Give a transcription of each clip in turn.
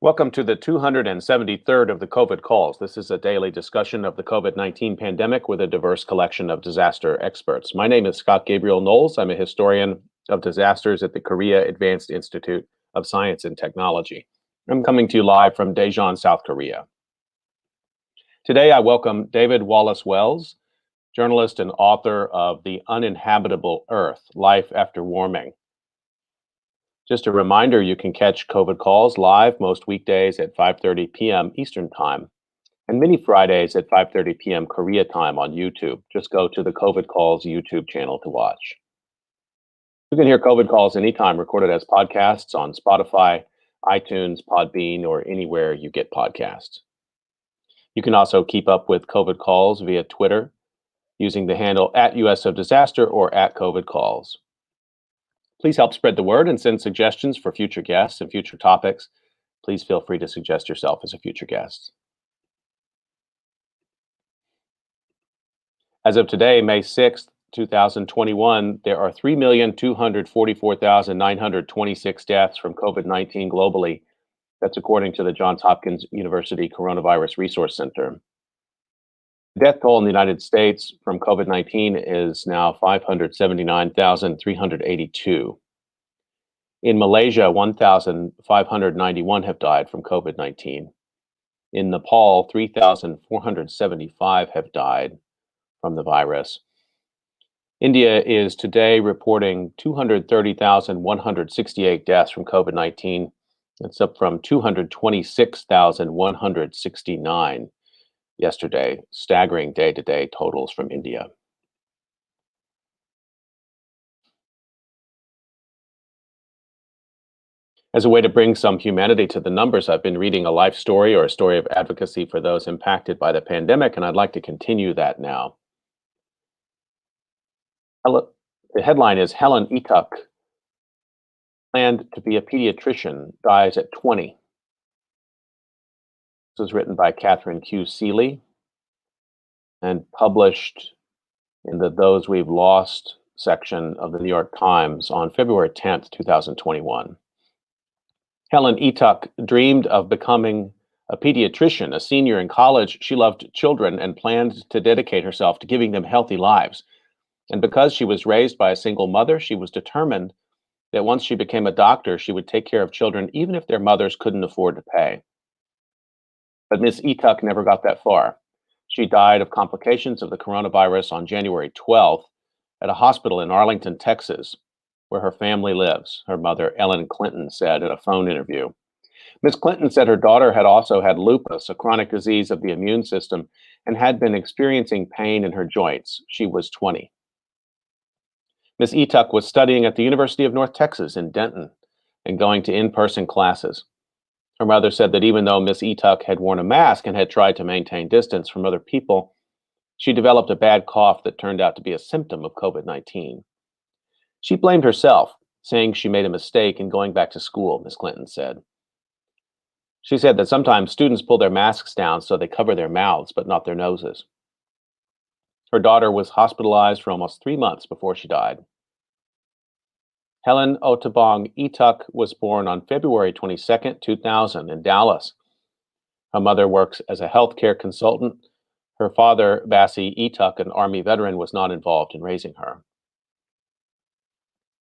Welcome to the 273rd of the COVID calls. This is a daily discussion of the COVID-19 pandemic with a diverse collection of disaster experts. My name is Scott Gabriel Knowles. I'm a historian of disasters at the Korea Advanced Institute of Science and Technology. I'm coming to you live from Daejeon, South Korea. Today, I welcome David Wallace Wells, journalist and author of The Uninhabitable Earth: Life After Warming. Just a reminder, you can catch COVID calls live most weekdays at 5:30 p.m. Eastern Time and many Fridays at 5:30 p.m. Korea time on YouTube. Just go to the COVID Calls YouTube channel to watch. You can hear COVID calls anytime, recorded as podcasts on Spotify, iTunes, Podbean, or anywhere you get podcasts. You can also keep up with COVID calls via Twitter using the handle @USODisaster or @COVID calls. Please help spread the word and send suggestions for future guests and future topics. Please feel free to suggest yourself as a future guest. As of today, May 6th, 2021, there are 3,244,926 deaths from COVID-19 globally. That's according to the Johns Hopkins University Coronavirus Resource Center. The death toll in the United States from COVID-19 is now 579,382. In Malaysia, 1,591 have died from COVID-19. In Nepal, 3,475 have died from the virus. India is today reporting 230,168 deaths from COVID-19. That's up from 226,169 yesterday, staggering day-to-day totals from India. As a way to bring some humanity to the numbers, I've been reading a life story or a story of advocacy for those impacted by the pandemic, and I'd like to continue that now. The headline is Helen Ituk, planned to be a pediatrician, dies at 20. This was written by Catherine Q. Seeley and published in the Those We've Lost section of the New York Times on February 10th, 2021. Helen Ituk dreamed of becoming a pediatrician. A senior in college, she loved children and planned to dedicate herself to giving them healthy lives. And because she was raised by a single mother, she was determined that once she became a doctor, she would take care of children even if their mothers couldn't afford to pay. But Miss Ituk never got that far. She died of complications of the coronavirus on January 12th at a hospital in Arlington, Texas, where her family lives, her mother, Ellen Clinton, said in a phone interview. Ms. Clinton said her daughter had also had lupus, a chronic disease of the immune system, and had been experiencing pain in her joints. She was 20. Ms. Ituk was studying at the University of North Texas in Denton and going to in-person classes. Her mother said that even though Ms. Ituk had worn a mask and had tried to maintain distance from other people, she developed a bad cough that turned out to be a symptom of COVID-19. She blamed herself, saying she made a mistake in going back to school, Ms. Clinton said. She said that sometimes students pull their masks down so they cover their mouths, but not their noses. Her daughter was hospitalized for almost 3 months before she died. Helen Otobong Ituk was born on February 22nd, 2000 in Dallas. Her mother works as a healthcare consultant. Her father, Bassi Ituk, an Army veteran, was not involved in raising her.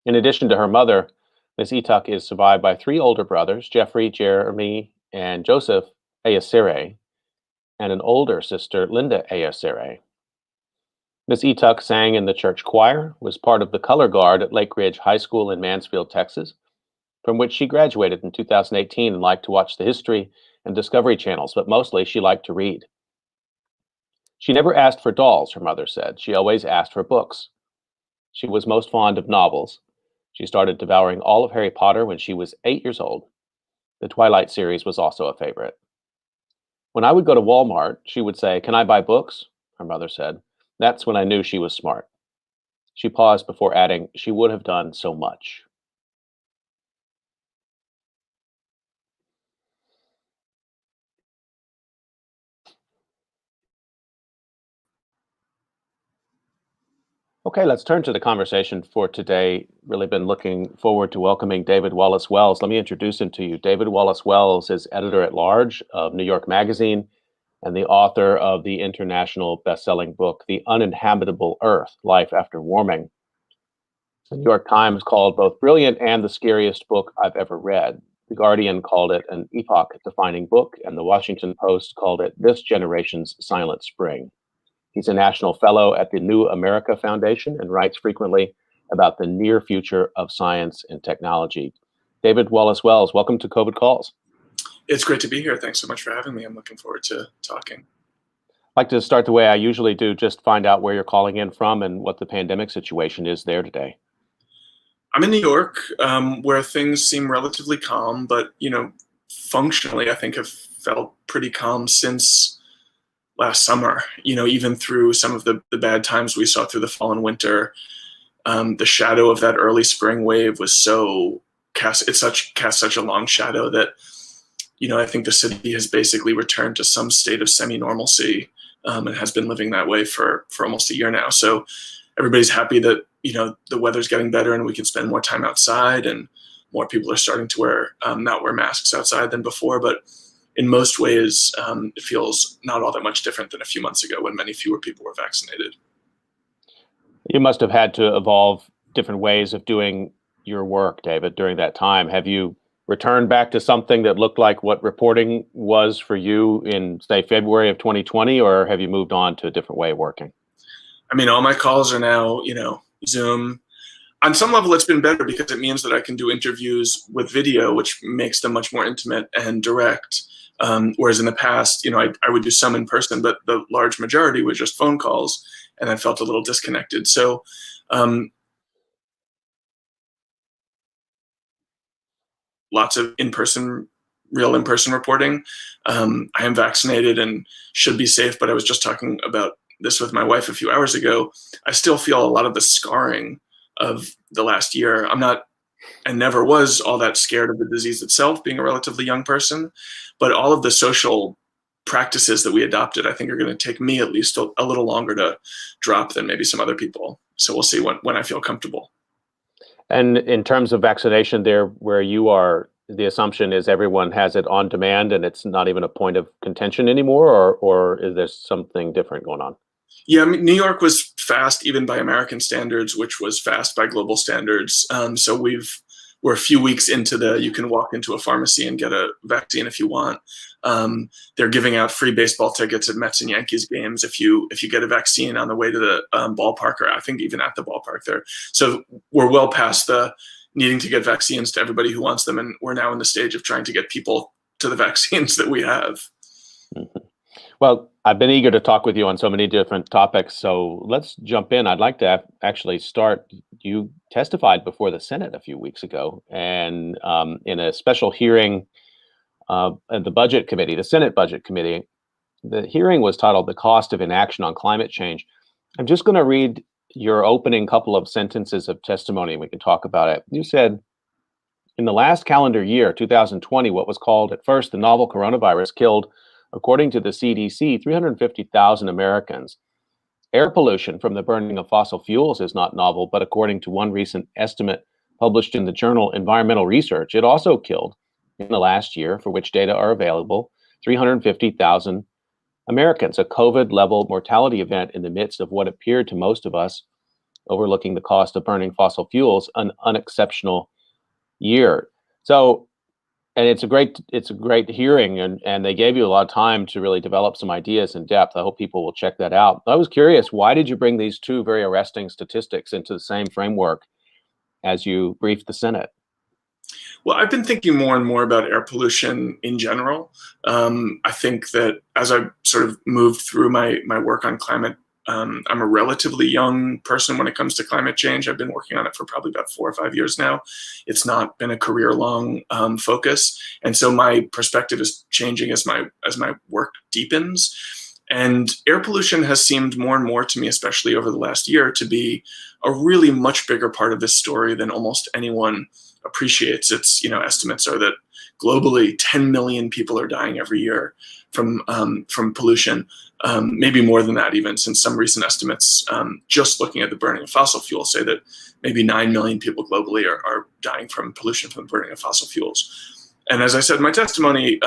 In addition to her mother, Ms. Ituk is survived by 3 older brothers, Jeffrey, Jeremy, and Joseph Ayasere, and an older sister, Linda Ayasere. Ms. Ituk sang in the church choir, was part of the color guard at Lake Ridge High School in Mansfield, Texas, from which she graduated in 2018 and liked to watch the History and Discovery channels, but mostly she liked to read. She never asked for dolls, her mother said. She always asked for books. She was most fond of novels. She started devouring all of Harry Potter when she was 8 years old. The Twilight series was also a favorite. When I would go to Walmart, she would say, "Can I buy books?" Her mother said. That's when I knew she was smart. She paused before adding, "She would have done so much." Okay, let's turn to the conversation for today. Really been looking forward to welcoming David Wallace Wells. Let me introduce him to you. David Wallace Wells is editor at large of New York Magazine and the author of the international best-selling book, The Uninhabitable Earth: Life After Warming. The New York Times called both brilliant and the scariest book I've ever read. The Guardian called it an epoch-defining book, and the Washington Post called it this generation's Silent Spring. He's a national fellow at the New America Foundation and writes frequently about the near future of science and technology. David Wallace Wells, welcome to COVID Calls. It's great to be here. Thanks so much for having me. I'm looking forward to talking. I'd like to start the way I usually do, just find out where you're calling in from and what the pandemic situation is there today. I'm in New York, where things seem relatively calm, but functionally, I think have felt pretty calm since last summer. Even through some of the bad times we saw through the fall and winter, the shadow of that early spring wave was cast such a long shadow that I think the city has basically returned to some state of semi-normalcy, and has been living that way for almost a year now. So everybody's happy that the weather's getting better and we can spend more time outside, and more people are starting to not wear masks outside than before. But in most ways, it feels not all that much different than a few months ago when many fewer people were vaccinated. You must have had to evolve different ways of doing your work, David, during that time. Have you returned back to something that looked like what reporting was for you in, say, February of 2020, or have you moved on to a different way of working? I mean, all my calls are now, Zoom. On some level, it's been better because it means that I can do interviews with video, which makes them much more intimate and direct. Whereas in the past, I would do some in person, but the large majority was just phone calls, and I felt a little disconnected. So lots of real in-person reporting. I am vaccinated and should be safe, but I was just talking about this with my wife a few hours ago. I still feel a lot of the scarring of the last year. I'm not, and never was, all that scared of the disease itself, being a relatively young person, but all of the social practices that we adopted, I think, are going to take me at least a little longer to drop than maybe some other people. So we'll see when I feel comfortable. And in terms of vaccination there where you are, the assumption is everyone has it on demand and it's not even a point of contention anymore, or is there something different going on? Yeah, I mean, New York was fast even by American standards, which was fast by global standards. So we're a few weeks into you can walk into a pharmacy and get a vaccine if you want. They're giving out free baseball tickets at Mets and Yankees games if you get a vaccine on the way to the ballpark, or I think even at the ballpark there. So we're well past the needing to get vaccines to everybody who wants them, and we're now in the stage of trying to get people to the vaccines that we have. Mm-hmm. Well, I've been eager to talk with you on so many different topics, so let's jump in. I'd like to actually start. You testified before the Senate a few weeks ago, and in a special hearing at the Budget Committee, the Senate Budget Committee. The hearing was titled "The Cost of Inaction on Climate Change." I'm just going to read your opening couple of sentences of testimony, and we can talk about it. You said, "In the last calendar year, 2020, what was called at first the novel coronavirus killed, according to the CDC, 350,000 Americans. Air pollution from the burning of fossil fuels is not novel, but according to one recent estimate published in the journal Environmental Research, it also killed, in the last year, for which data are available, 350,000 Americans, a COVID-level mortality event in the midst of what appeared to most of us, overlooking the cost of burning fossil fuels, an unexceptional year." So, and it's a great hearing, and they gave you a lot of time to really develop some ideas in depth. I hope people will check that out. I was curious, why did you bring these two very arresting statistics into the same framework as you briefed the Senate? Well, I've been thinking more and more about air pollution in general. I think that as I sort of moved through my work on climate, I'm a relatively young person when it comes to climate change. I've been working on it for probably about 4 or 5 years now. It's not been a career-long focus, and so my perspective is changing as my work deepens. And air pollution has seemed more and more to me, especially over the last year, to be a really much bigger part of this story than almost anyone appreciates. Estimates are that globally, 10 million people are dying every year from pollution. Maybe more than that even, since some recent estimates, just looking at the burning of fossil fuels, say that maybe 9 million people globally are dying from pollution from the burning of fossil fuels. And as I said in my testimony,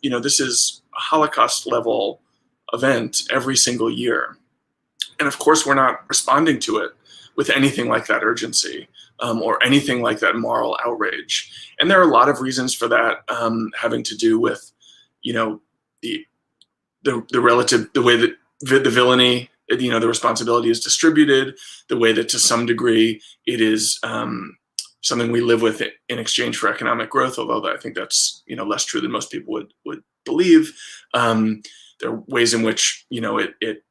this is a Holocaust-level event every single year. And of course, we're not responding to it with anything like that urgency or anything like that moral outrage. And there are a lot of reasons for that, having to do with, the way that the villainy, the responsibility is distributed, the way that to some degree it is something we live with in exchange for economic growth, although I think that's less true than most people would believe. There are ways in which it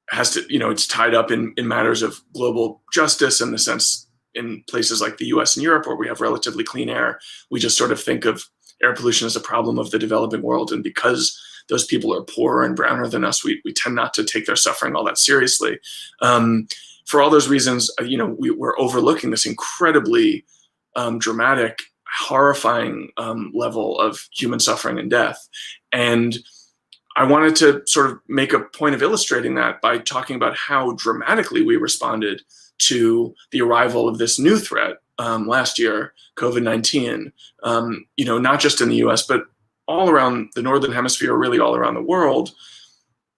has to, it's tied up in matters of global justice, in the sense in places like the US and Europe where we have relatively clean air, we just sort of think of air pollution as a problem of the developing world. And because those people are poorer and browner than us, we tend not to take their suffering all that seriously. For all those reasons, we're overlooking this incredibly dramatic, horrifying level of human suffering and death. And I wanted to sort of make a point of illustrating that by talking about how dramatically we responded to the arrival of this new threat last year, COVID-19, not just in the US, but all around the Northern Hemisphere, really all around the world,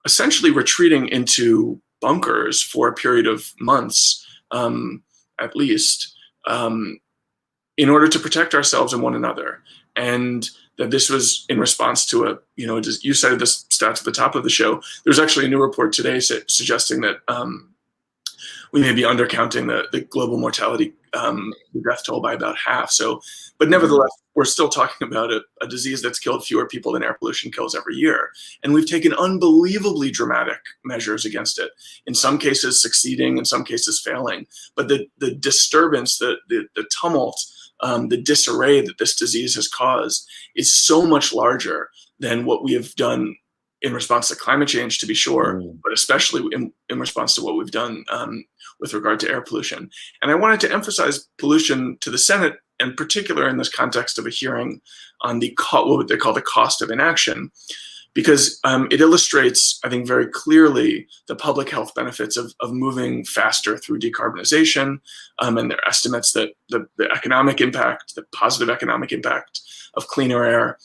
essentially retreating into bunkers for a period of months, at least, in order to protect ourselves and one another. And that this was in response to you cited this stats at the top of the show. There's actually a new report today suggesting that we may be undercounting the global mortality, the death toll by about half. So, but nevertheless, we're still talking about a disease that's killed fewer people than air pollution kills every year. And we've taken unbelievably dramatic measures against it, in some cases succeeding, in some cases failing. But the disturbance, the tumult, the disarray that this disease has caused is so much larger than what we have done in response to climate change, to be sure, but especially in response to what we've done with regard to air pollution. And I wanted to emphasize pollution to the Senate, in particular in this context of a hearing on what they call the cost of inaction, because it illustrates, I think, very clearly the public health benefits of moving faster through decarbonization, and their estimates that the economic impact, the positive economic impact of cleaner air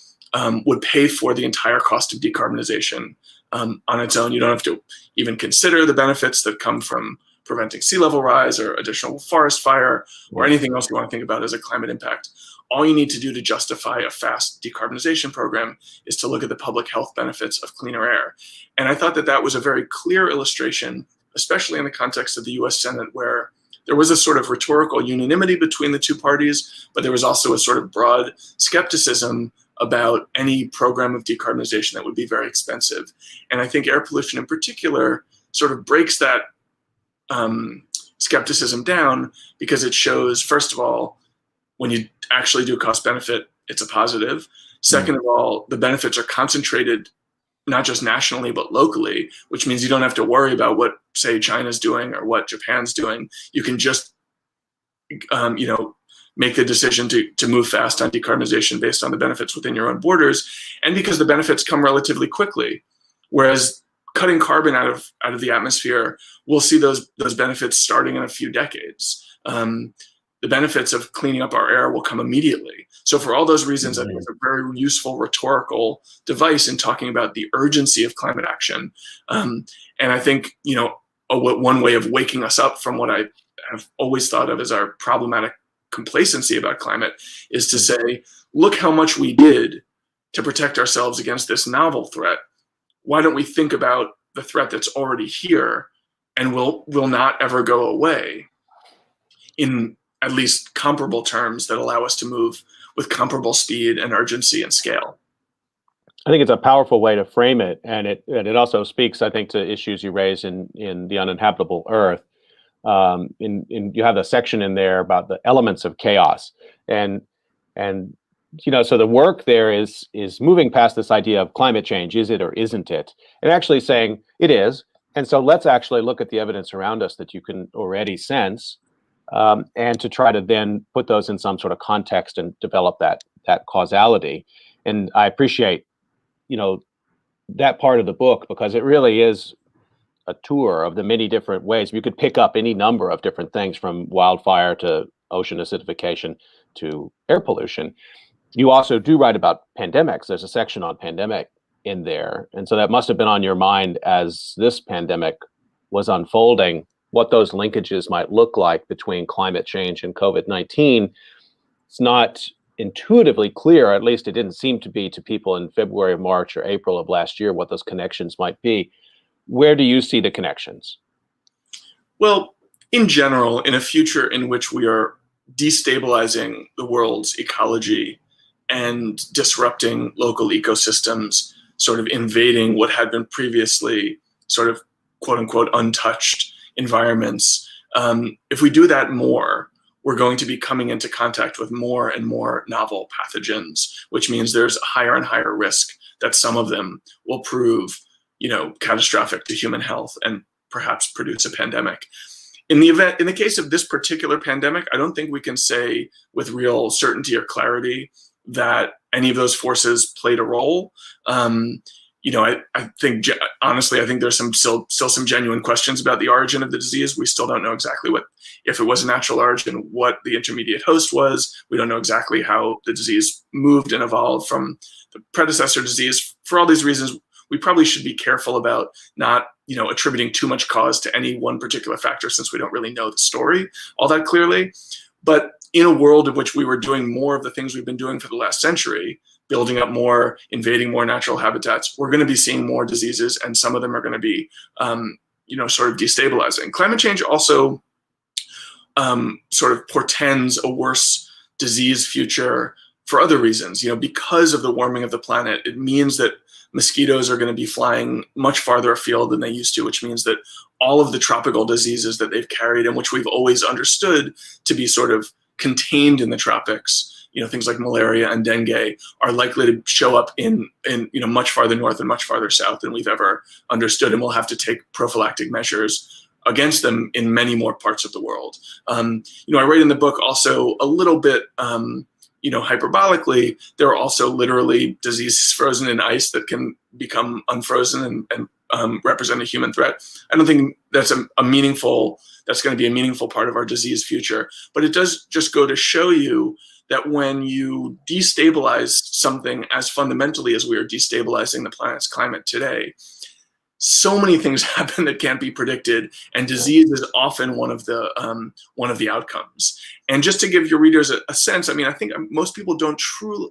would pay for the entire cost of decarbonization on its own. You don't have to even consider the benefits that come from preventing sea level rise or additional forest fire or anything else you want to think about as a climate impact. All you need to do to justify a fast decarbonization program is to look at the public health benefits of cleaner air. And I thought that was a very clear illustration, especially in the context of the US Senate, where there was a sort of rhetorical unanimity between the two parties, but there was also a sort of broad skepticism about any program of decarbonization that would be very expensive. And I think air pollution in particular sort of breaks that skepticism down, because it shows, first of all, when you actually do cost benefit, it's a positive. Second of all, the benefits are concentrated not just nationally, but locally, which means you don't have to worry about what, say, China's doing or what Japan's doing. You can just, make the decision to move fast on decarbonization based on the benefits within your own borders. And because the benefits come relatively quickly, whereas cutting carbon out of the atmosphere, we'll see those benefits starting in a few decades. The benefits of cleaning up our air will come immediately. So for all those reasons, I think it's a very useful rhetorical device in talking about the urgency of climate action. And I think, one way of waking us up from what I have always thought of as our problematic complacency about climate is to say, look how much we did to protect ourselves against this novel threat. Why don't we think about the threat that's already here and will not ever go away in at least comparable terms that allow us to move with comparable speed and urgency and scale? I think it's a powerful way to frame it, and it also speaks, I think, to issues you raise in The Uninhabitable Earth. You have a section in there about the elements of chaos, and so the work there is moving past this idea of climate change, is it or isn't it, and actually saying it is. And so let's actually look at the evidence around us that you can already sense. and to try to then put those in some sort of context and develop that causality. And I appreciate, that part of the book, because it really is a tour of the many different ways. You could pick up any number of different things, from wildfire to ocean acidification to air pollution. You also do write about pandemics. There's a section on pandemic in there. And so that must have been on your mind as this pandemic was unfolding, what those linkages might look like between climate change and COVID-19. It's not intuitively clear, at least it didn't seem to be to people in February, March, or April of last year, what those connections might be. Where do you see the connections? Well, in general, in a future in which we are destabilizing the world's ecology and disrupting local ecosystems, sort of invading what had been previously sort of quote unquote untouched environments, if we do that more, we're going to be coming into contact with more and more novel pathogens, which means there's a higher and higher risk that some of them will prove, catastrophic to human health and perhaps produce a pandemic. In the case of this particular pandemic, I don't think we can say with real certainty or clarity that any of those forces played a role. I think, honestly, I think there's still some genuine questions about the origin of the disease. We still don't know exactly if it was a natural origin, what the intermediate host was. We don't know exactly how the disease moved and evolved from the predecessor disease. For all these reasons, we probably should be careful about not, attributing too much cause to any one particular factor, since we don't really know the story all that clearly. But in a world in which we were doing more of the things we've been doing for the last century, building up more, invading more natural habitats, we're going to be seeing more diseases, and some of them are going to be, sort of destabilizing. Climate change also sort of portends a worse disease future for other reasons. Because of the warming of the planet, it means that mosquitoes are going to be flying much farther afield than they used to, which means that all of the tropical diseases that they've carried, and which we've always understood to be sort of contained in the tropics, things like malaria and dengue, are likely to show up in much farther north and much farther south than we've ever understood, and we'll have to take prophylactic measures against them in many more parts of the world. I write in the book also a little bit, hyperbolically, there are also literally diseases frozen in ice that can become unfrozen and represent a human threat. I don't think that's going to be a meaningful part of our disease future, but it does just go to show you that when you destabilize something as fundamentally as we are destabilizing the planet's climate today, so many things happen that can't be predicted, and disease is often one of the outcomes. And just to give your readers a sense, I think most people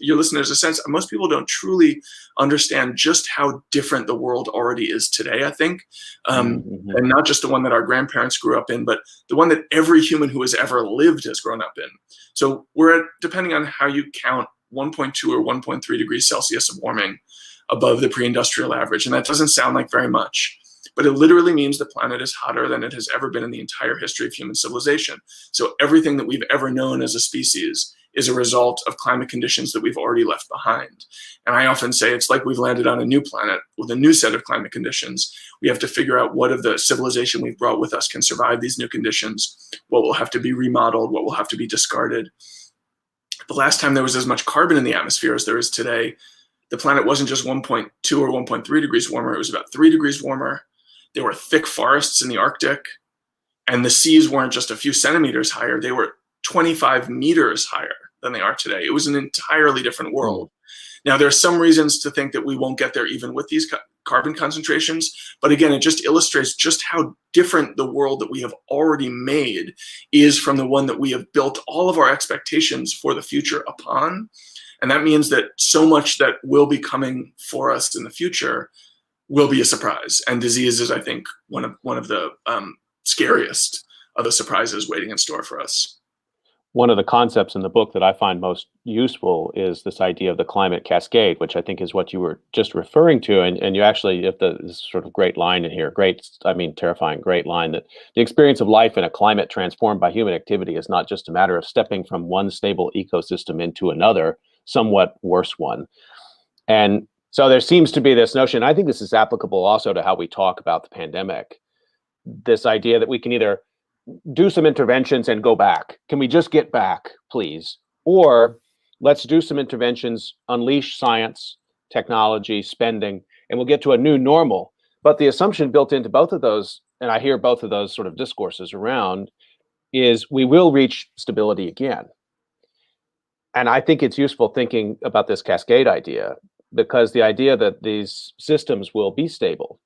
your listeners a sense, most people don't truly understand just how different the world already is today, I think. And not just the one that our grandparents grew up in, but the one that every human who has ever lived has grown up in. So we're at, depending on how you count, 1.2 or 1.3 degrees Celsius of warming above the pre-industrial average. And that doesn't sound like very much, but it literally means the planet is hotter than it has ever been in the entire history of human civilization. So everything that we've ever known as a species is a result of climate conditions that we've already left behind. And I often say it's like we've landed on a new planet with a new set of climate conditions. We have to figure out what of the civilization we've brought with us can survive these new conditions, what will have to be remodeled, what will have to be discarded. The last time there was as much carbon in the atmosphere as there is today, the planet wasn't just 1.2 or 1.3 degrees warmer, it was about 3 degrees warmer. There were thick forests in the Arctic, and the seas weren't just a few centimeters higher, they were 25 meters higher than they are today. It was an entirely different world. Now, there are some reasons to think that we won't get there even with these carbon concentrations, but again, it just illustrates just how different the world that we have already made is from the one that we have built all of our expectations for the future upon. And that means that so much that will be coming for us in the future will be a surprise. And disease is, I think, one of the scariest of the surprises waiting in store for us. One of the concepts in the book that I find most useful is this idea of the climate cascade, which I think is what you were just referring to. And you actually have this sort of great line in here, terrifying, great line, that the experience of life in a climate transformed by human activity is not just a matter of stepping from one stable ecosystem into another, somewhat worse one. And so there seems to be this notion, I think this is applicable also to how we talk about the pandemic, this idea that we can either do some interventions and go back. Can we just get back, please? Or let's do some interventions, unleash science, technology, spending, and we'll get to a new normal. But the assumption built into both of those, and I hear both of those sort of discourses around, is we will reach stability again. And I think it's useful thinking about this cascade idea, because the idea that these systems will be stable,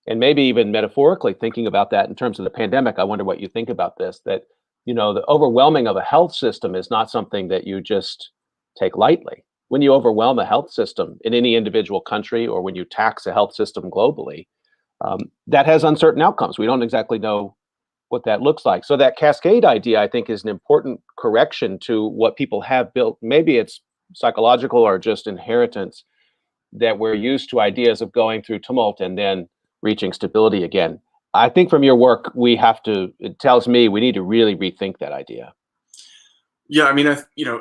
and maybe even metaphorically thinking about that in terms of the pandemic, I wonder what you think about this, that, you know, the overwhelming of a health system is not something that you just take lightly. When you overwhelm a health system in any individual country, or when you tax a health system globally, that has uncertain outcomes. We don't exactly know what that looks like. So that cascade idea, I think, is an important correction to what people have built. Maybe it's psychological or just inheritance, that we're used to ideas of going through tumult and then reaching stability again. I think from your work, it tells me we need to really rethink that idea. Yeah, I mean,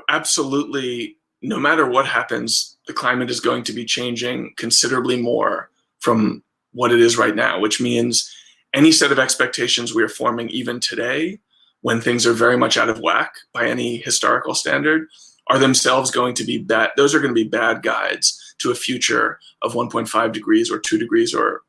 absolutely, no matter what happens, the climate is going to be changing considerably more from what it is right now, which means any set of expectations we are forming even today, when things are very much out of whack by any historical standard, are themselves going to be bad. Those are going to be bad guides to a future of 1.5 degrees or 2 degrees, or,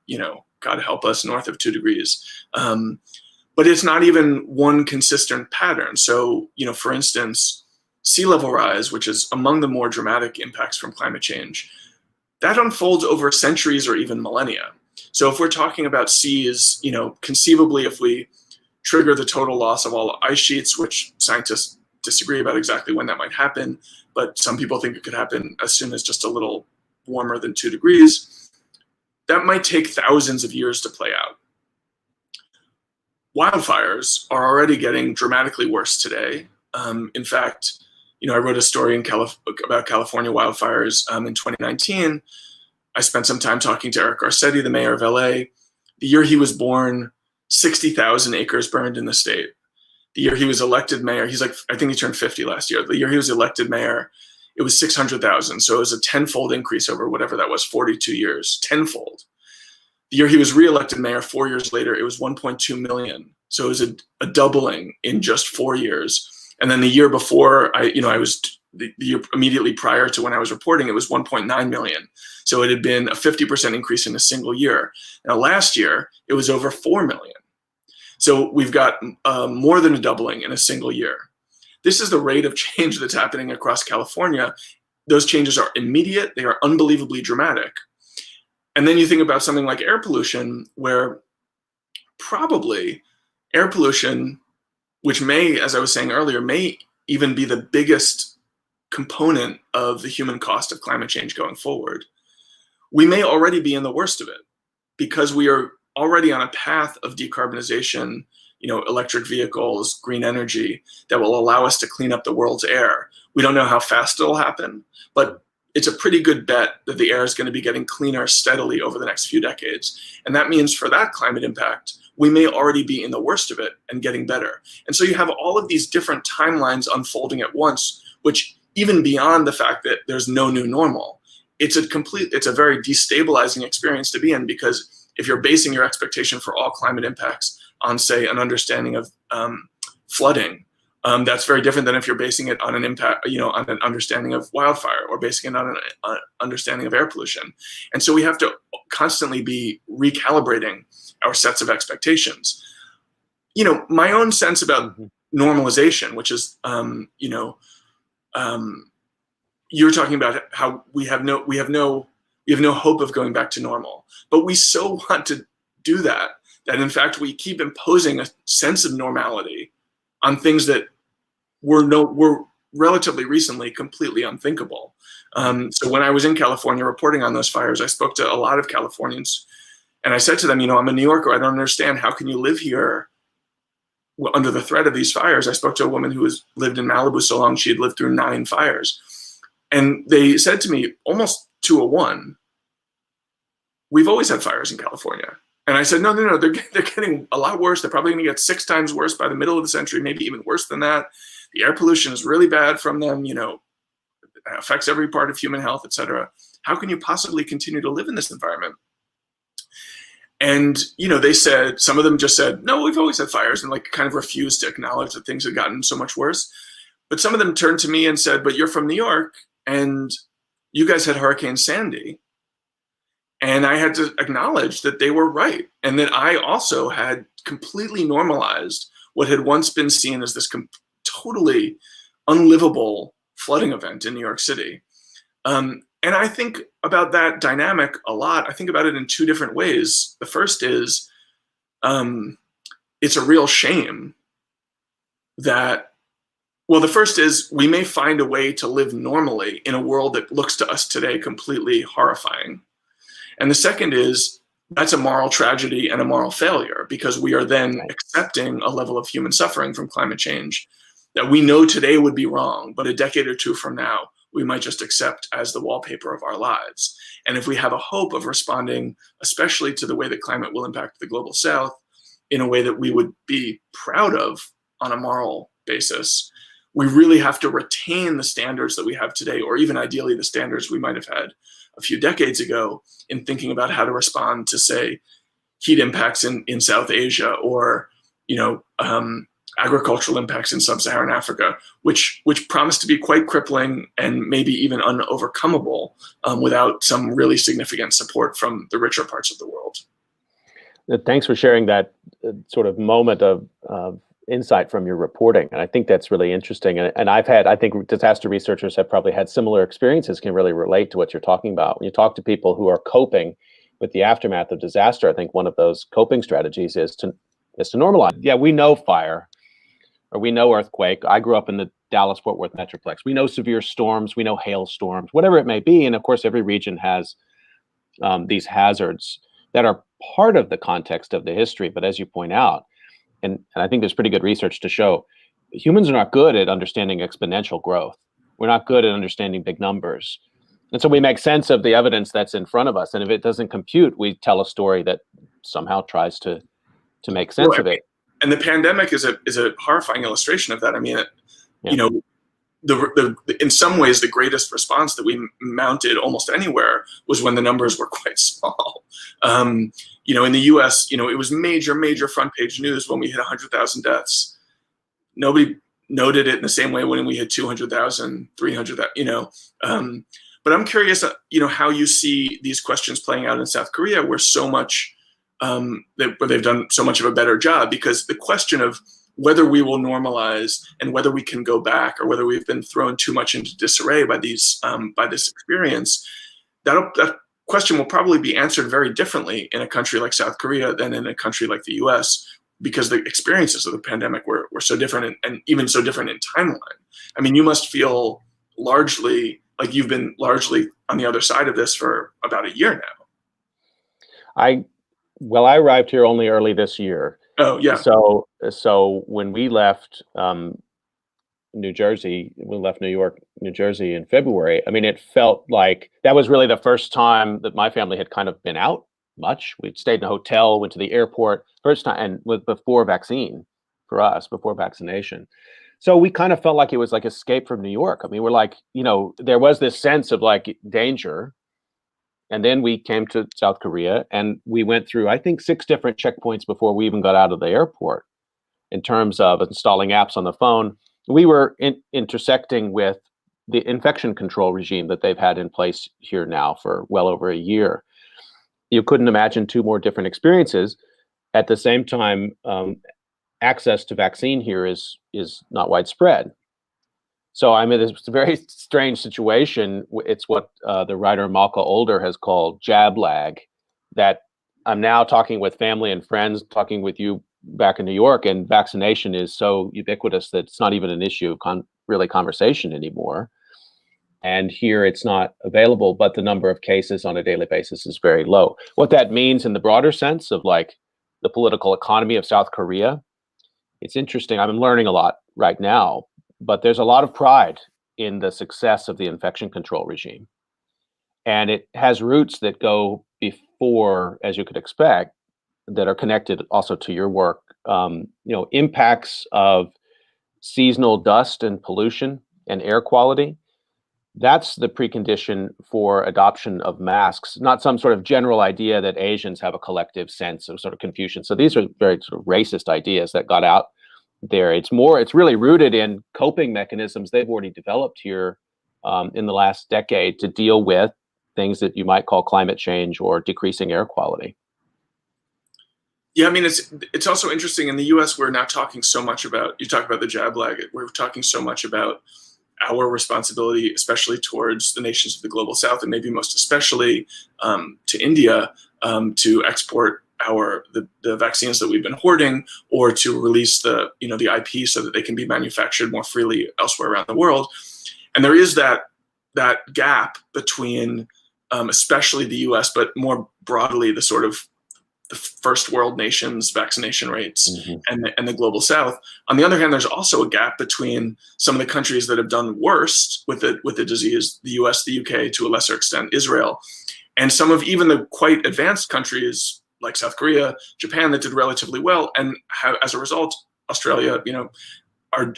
God help us, north of 2 degrees. But it's not even one consistent pattern. So, for instance, sea level rise, which is among the more dramatic impacts from climate change, that unfolds over centuries or even millennia. So if we're talking about seas, conceivably, if we trigger the total loss of all ice sheets, which scientists disagree about exactly when that might happen, but some people think it could happen as soon as just a little warmer than 2 degrees, that might take thousands of years to play out. Wildfires are already getting dramatically worse today. In fact, I wrote a story about California wildfires in 2019. I spent some time talking to Eric Garcetti, the mayor of LA. The year he was born, 60,000 acres burned in the state. The year he was elected mayor, I think he turned 50 last year. The year he was elected mayor, it was 600,000. So it was a tenfold increase over whatever that was, 42 years, tenfold. The year he was reelected mayor, 4 years later, it was 1.2 million. So it was a doubling in just 4 years. And then the year before, the year immediately prior to when I was reporting, it was 1.9 million. So it had been a 50% increase in a single year. Now last year, it was over 4 million. So we've got more than a doubling in a single year. This is the rate of change that's happening across California. Those changes are immediate. They are unbelievably dramatic. And then you think about something like air pollution, where probably air pollution, which may, as I was saying earlier, may even be the biggest component of the human cost of climate change going forward. We may already be in the worst of it, because we are already on a path of decarbonization, electric vehicles, green energy, that will allow us to clean up the world's air. We don't know how fast it'll happen, but it's a pretty good bet that the air is going to be getting cleaner steadily over the next few decades. And that means for that climate impact, we may already be in the worst of it and getting better. And so you have all of these different timelines unfolding at once, which, even beyond the fact that there's no new normal, it's a very destabilizing experience to be in, because if you're basing your expectation for all climate impacts on, say, an understanding of flooding, that's very different than if you're basing it on an on an understanding of wildfire, or basing it on an understanding of air pollution. And so we have to constantly be recalibrating our sets of expectations. My own sense about normalization, which is, you're talking about how we have no hope of going back to normal, but we so want to do that in fact we keep imposing a sense of normality on things that were relatively recently completely unthinkable. So when I was in California reporting on those fires, I spoke to a lot of Californians, and I said to them, I'm a New Yorker. I don't understand, how can you live here under the threat of these fires? I spoke to a woman who lived in Malibu so long, she had lived through 9 fires. And they said to me, almost to a one, we've always had fires in California. And I said, no, they're getting a lot worse. They're probably going to get 6 times worse by the middle of the century, maybe even worse than that. The air pollution is really bad from them, it affects every part of human health, et cetera. How can you possibly continue to live in this environment? And, they said, some of them just said, no, we've always had fires, and like kind of refused to acknowledge that things had gotten so much worse. But some of them turned to me and said, but you're from New York and you guys had Hurricane Sandy. And I had to acknowledge that they were right. And that I also had completely normalized what had once been seen as this totally unlivable flooding event in New York City. And I think about that dynamic a lot. I think about it in two different ways. The first is it's a real shame that, well, the first is we may find a way to live normally in a world that looks to us today completely horrifying. And the second is that's a moral tragedy and a moral failure, because we are then accepting a level of human suffering from climate change that we know today would be wrong, but a decade or two from now, we might just accept as the wallpaper of our lives. And if we have a hope of responding, especially to the way that climate will impact the global south, in a way that we would be proud of on a moral basis, we really have to retain the standards that we have today, or even ideally the standards we might have had a few decades ago in thinking about how to respond to, say, heat impacts in South Asia, or, agricultural impacts in sub-Saharan Africa, which promise to be quite crippling and maybe even unovercomable without some really significant support from the richer parts of the world. Thanks for sharing that sort of moment of insight from your reporting. And I think that's really interesting. And I think disaster researchers have probably had similar experiences, can really relate to what you're talking about. When you talk to people who are coping with the aftermath of disaster, I think one of those coping strategies is to normalize. Yeah, we know fire, or we know earthquake. I grew up in the Dallas-Fort Worth Metroplex. We know severe storms, we know hailstorms, whatever it may be. And of course, every region has these hazards that are part of the context of the history. But as you point out, and I think there's pretty good research to show, humans are not good at understanding exponential growth. We're not good at understanding big numbers. And so we make sense of the evidence that's in front of us. And if it doesn't compute, we tell a story that somehow tries to make sense of it. And the pandemic is a horrifying illustration of that. I mean, in some ways, the greatest response that we mounted almost anywhere was when the numbers were quite small. In the U.S., it was major front page news when we hit 100,000 deaths. Nobody noted it in the same way when we hit 200,000, 300,000. But I'm curious, how you see these questions playing out in South Korea, where so much where they've done so much of a better job, because the question of whether we will normalize and whether we can go back, or whether we've been thrown too much into disarray by this experience, that question will probably be answered very differently in a country like South Korea than in a country like the US, because the experiences of the pandemic were so different, and even so different in timeline. I mean, you must feel largely like you've been largely on the other side of this for about a year now. I arrived here only early this year. Oh, yeah. So when we left New Jersey, we left New York, New Jersey in February, I mean, it felt like that was really the first time that my family had kind of been out much. We'd stayed in a hotel, went to the airport, first time, and before vaccine for us, before vaccination. So we kind of felt like it was like escape from New York. I mean, we're like, there was this sense of like danger. And then we came to South Korea, and we went through, I think, 6 different checkpoints before we even got out of the airport in terms of installing apps on the phone. We were intersecting with the infection control regime that they've had in place here now for well over a year. You couldn't imagine 2 more different experiences. At the same time, access to vaccine here is not widespread. So I'm in this very strange situation. It's what the writer Malka Older has called jab lag, that I'm now talking with family and friends, talking with you back in New York, and vaccination is so ubiquitous that it's not even an issue of really conversation anymore. And here it's not available, but the number of cases on a daily basis is very low. What that means in the broader sense of like the political economy of South Korea, it's interesting. I'm learning a lot right now. But there's a lot of pride in the success of the infection control regime. And it has roots that go before, as you could expect, that are connected also to your work. Impacts of seasonal dust and pollution and air quality that's the precondition for adoption of masks, not some sort of general idea that Asians have a collective sense of sort of Confucian. So these are very sort of racist ideas that got out there. It's really rooted in coping mechanisms they've already developed here in the last decade to deal with things that you might call climate change or decreasing air quality. Yeah, I mean, it's also interesting in the U.S. We're now talking so much about, you talk about the jab lag. We're talking so much about our responsibility, especially towards the nations of the global South, and maybe most especially to India, to export the vaccines that we've been hoarding, or to release the IP so that they can be manufactured more freely elsewhere around the world. And there is that gap between, especially the U.S., but more broadly the sort of the first world nations' vaccination rates and the global South. On the other hand, there's also a gap between some of the countries that have done worst with the disease, the US, the UK, to a lesser extent, Israel, and some of even the quite advanced countries like South Korea, Japan, that did relatively well. And as a result, Australia,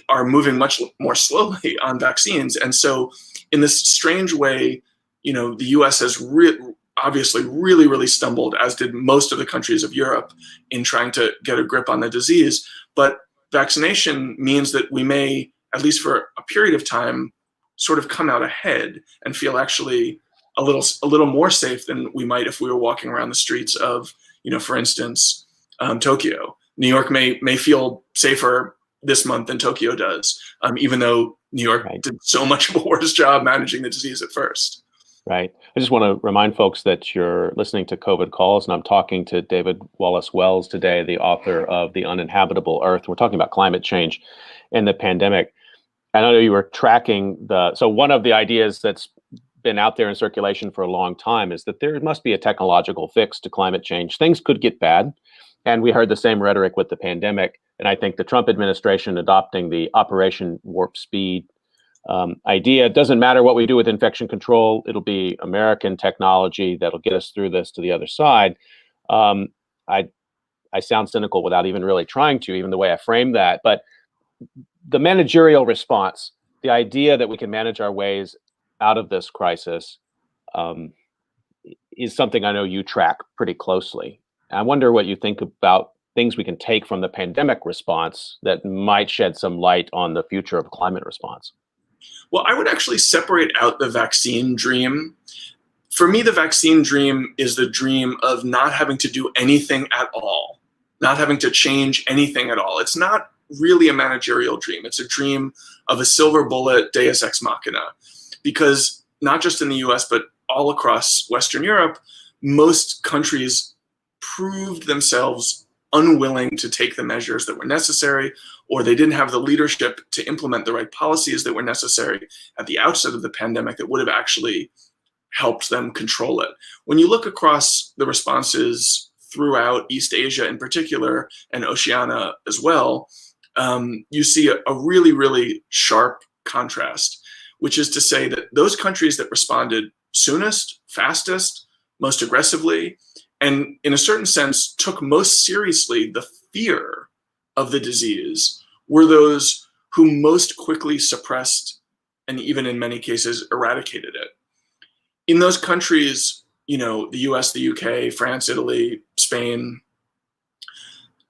are moving much more slowly on vaccines. And so in this strange way, the US has obviously really, really stumbled, as did most of the countries of Europe, in trying to get a grip on the disease. But vaccination means that we may, at least for a period of time, sort of come out ahead and feel actually a little more safe than we might if we were walking around the streets of, for instance, Tokyo. New York may feel safer this month than Tokyo does, even though New York did so much of a worse job managing the disease at first. Right. I just want to remind folks that you're listening to COVID Calls, and I'm talking to David Wallace Wells today, the author of The Uninhabitable Earth. We're talking about climate change and the pandemic. I know you were tracking so one of the ideas that's been out there in circulation for a long time is that there must be a technological fix to climate change. Things could get bad. And we heard the same rhetoric with the pandemic. And I think the Trump administration adopting the Operation Warp Speed idea. It doesn't matter what we do with infection control. It'll be American technology that'll get us through this to the other side. I sound cynical without even really trying to, even the way I frame that. But the managerial response, the idea that we can manage our ways out of this crisis, is something I know you track pretty closely. I wonder what you think about things we can take from the pandemic response that might shed some light on the future of climate response. Well, I would actually separate out the vaccine dream. For me, the vaccine dream is the dream of not having to do anything at all, not having to change anything at all. It's not really a managerial dream. It's a dream of a silver bullet deus ex machina, because not just in the US, but all across Western Europe, most countries proved themselves unwilling to take the measures that were necessary, or they didn't have the leadership to implement the right policies that were necessary at the outset of the pandemic that would have actually helped them control it. When you look across the responses throughout East Asia in particular, and Oceania as well, you see a really, really sharp contrast, which is to say that those countries that responded soonest, fastest, most aggressively, and in a certain sense took most seriously the fear of the disease, were those who most quickly suppressed and even in many cases eradicated it. In those countries, the US, the UK, France, Italy, Spain,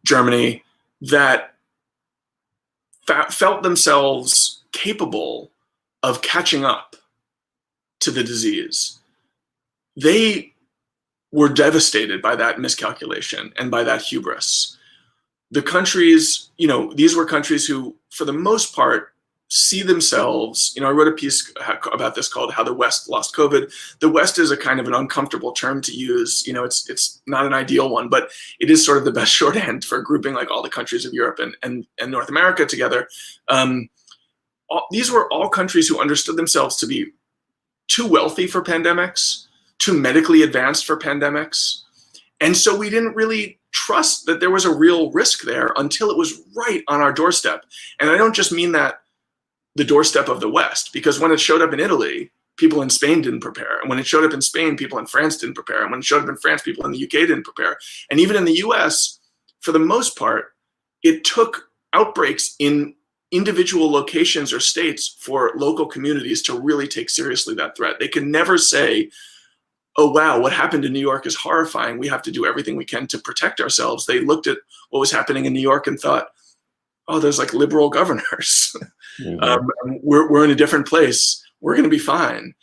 Germany, that felt themselves capable of catching up to the disease, they were devastated by that miscalculation and by that hubris. The countries, these were countries who, for the most part, see themselves, I wrote a piece about this called How the West Lost COVID. The West is a kind of an uncomfortable term to use. It's not an ideal one, but it is sort of the best shorthand for grouping like all the countries of Europe and North America together. These were all countries who understood themselves to be too wealthy for pandemics, too medically advanced for pandemics. And so we didn't really trust that there was a real risk there until it was right on our doorstep. And I don't just mean that the doorstep of the West, because when it showed up in Italy, people in Spain didn't prepare. And when it showed up in Spain, people in France didn't prepare. And when it showed up in France, people in the UK didn't prepare. And even in the US, for the most part, it took outbreaks in individual locations or states for local communities to really take seriously that threat. They can never say, oh, wow, what happened in New York is horrifying. We have to do everything we can to protect ourselves. They looked at what was happening in New York and thought, oh, there's like liberal governors. We're in a different place. We're going to be fine.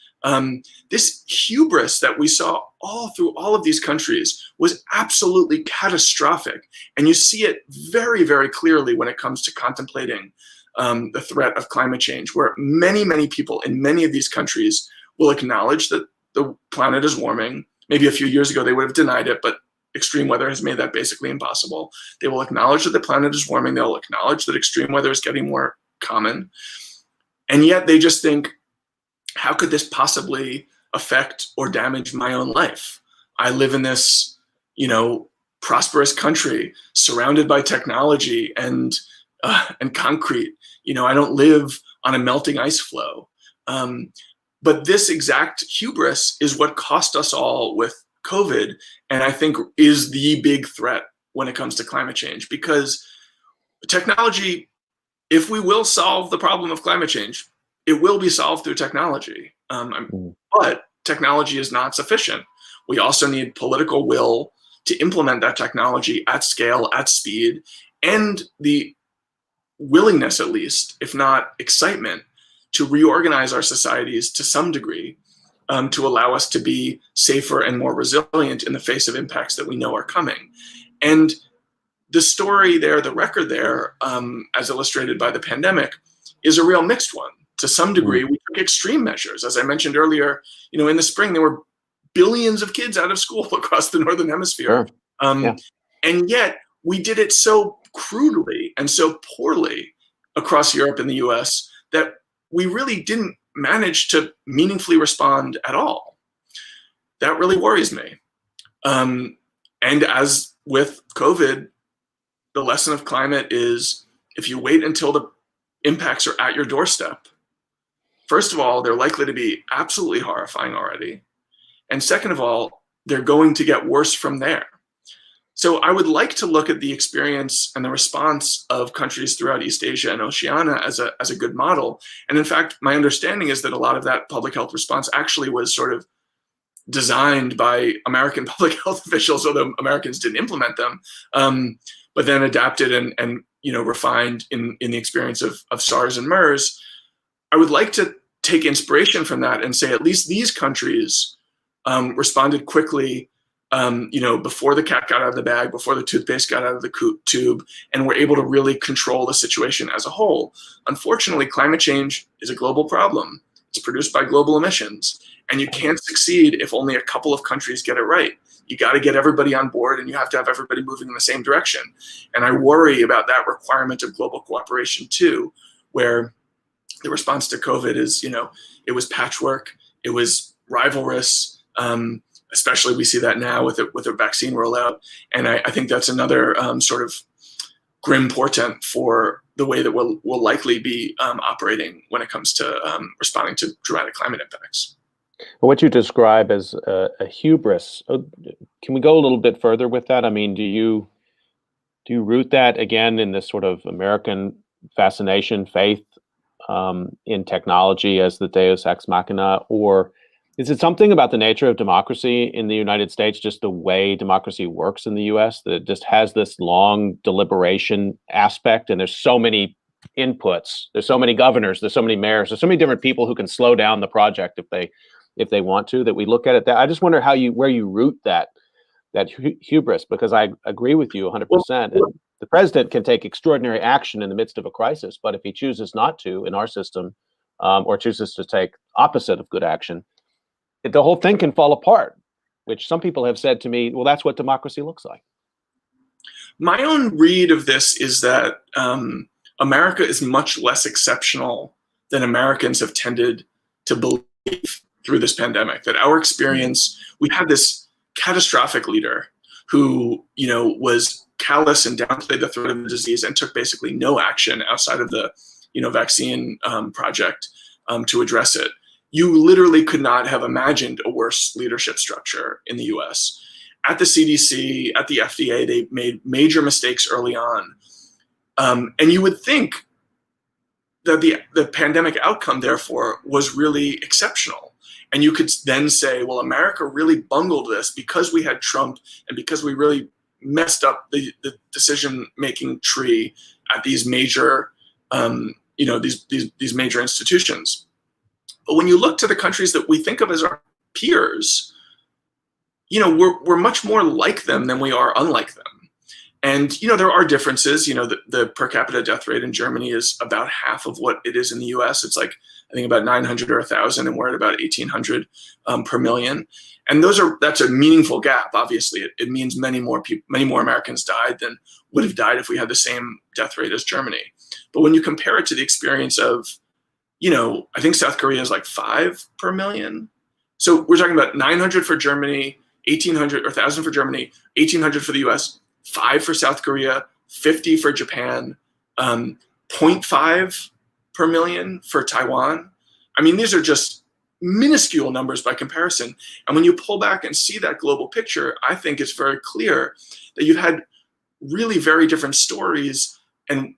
This hubris that we saw all through all of these countries was absolutely catastrophic. And you see it very, very clearly when it comes to contemplating the threat of climate change, where many, many people in many of these countries will acknowledge that the planet is warming. Maybe a few years ago they would have denied it, but extreme weather has made that basically impossible. They will acknowledge that the planet is warming. They'll acknowledge that extreme weather is getting more common. And yet they just think, how could this possibly affect or damage my own life? I live in this, prosperous country surrounded by technology and concrete. I don't live on a melting ice flow. But this exact hubris is what cost us all with COVID, and I think is the big threat when it comes to climate change, because technology, if we will solve the problem of climate change, it will be solved through technology. But technology is not sufficient. We also need political will to implement that technology at scale, at speed, and the willingness, at least, if not excitement, to reorganize our societies to some degree to allow us to be safer and more resilient in the face of impacts that we know are coming. And the story there, the record there, as illustrated by the pandemic, is a real mixed one. To some degree, we took extreme measures. As I mentioned earlier, in the spring, there were billions of kids out of school across the Northern Hemisphere. Sure. And yet we did it so crudely and so poorly across Europe and the US that we really didn't manage to meaningfully respond at all. That really worries me. And as with COVID, the lesson of climate is if you wait until the impacts are at your doorstep, first of all, they're likely to be absolutely horrifying already. And second of all, they're going to get worse from there. So I would like to look at the experience and the response of countries throughout East Asia and Oceania as a good model. And in fact, my understanding is that a lot of that public health response actually was sort of designed by American public health officials, although Americans didn't implement them, but then adapted and refined in the experience of SARS and MERS. I would like to take inspiration from that and say at least these countries responded quickly, before the cat got out of the bag, before the toothpaste got out of the tube, and were able to really control the situation as a whole. Unfortunately, climate change is a global problem. It's produced by global emissions, and you can't succeed if only a couple of countries get it right. You got to get everybody on board, and you have to have everybody moving in the same direction. And I worry about that requirement of global cooperation too, where the response to COVID is, it was patchwork, it was rivalrous. Especially we see that now with a vaccine rollout. And I think that's another sort of grim portent for the way that we'll likely be operating when it comes to responding to dramatic climate impacts. What you describe as a hubris, can we go a little bit further with that? I mean, do you root that again in this sort of American fascination, faith in technology as the Deus ex machina, or is it something about the nature of democracy in the United States, just the way democracy works in the US, that it just has this long deliberation aspect, and there's so many inputs, there's so many governors, there's so many mayors, there's so many different people who can slow down the project if they want to, that we look at it that I just wonder where you root that hubris, because I agree with you 100%. And the president can take extraordinary action in the midst of a crisis, but if he chooses not to in our system, or chooses to take opposite of good action, the whole thing can fall apart, which some people have said to me, well, that's what democracy looks like. My own read of this is that America is much less exceptional than Americans have tended to believe through this pandemic, that our experience, we had this catastrophic leader who, was callous and downplayed the threat of the disease and took basically no action outside of the, vaccine project to address it. You literally could not have imagined a worse leadership structure in the US. At the CDC, at the FDA, they made major mistakes early on. And you would think the pandemic outcome, therefore, was really exceptional. And you could then say, well, America really bungled this because we had Trump and because we really messed up the decision-making tree at these major, these major institutions. But when you look to the countries that we think of as our peers, we're much more like them than we are unlike them. And, there are differences. The per capita death rate in Germany is about half of what it is in the US. It's like, I think about 900 or 1,000, and we're at about 1,800 per million. And that's a meaningful gap. Obviously, it means many more Americans died than would have died if we had the same death rate as Germany. But when you compare it to the experience of, I think South Korea is like 5 per million. So we're talking about 900 for Germany, 1,800 or 1,000 for Germany, 1,800 for the US, 5 for South Korea, 50 for Japan, 0.5 per million for Taiwan. I mean, these are just minuscule numbers by comparison. And when you pull back and see that global picture, I think it's very clear that you've had really very different stories. And,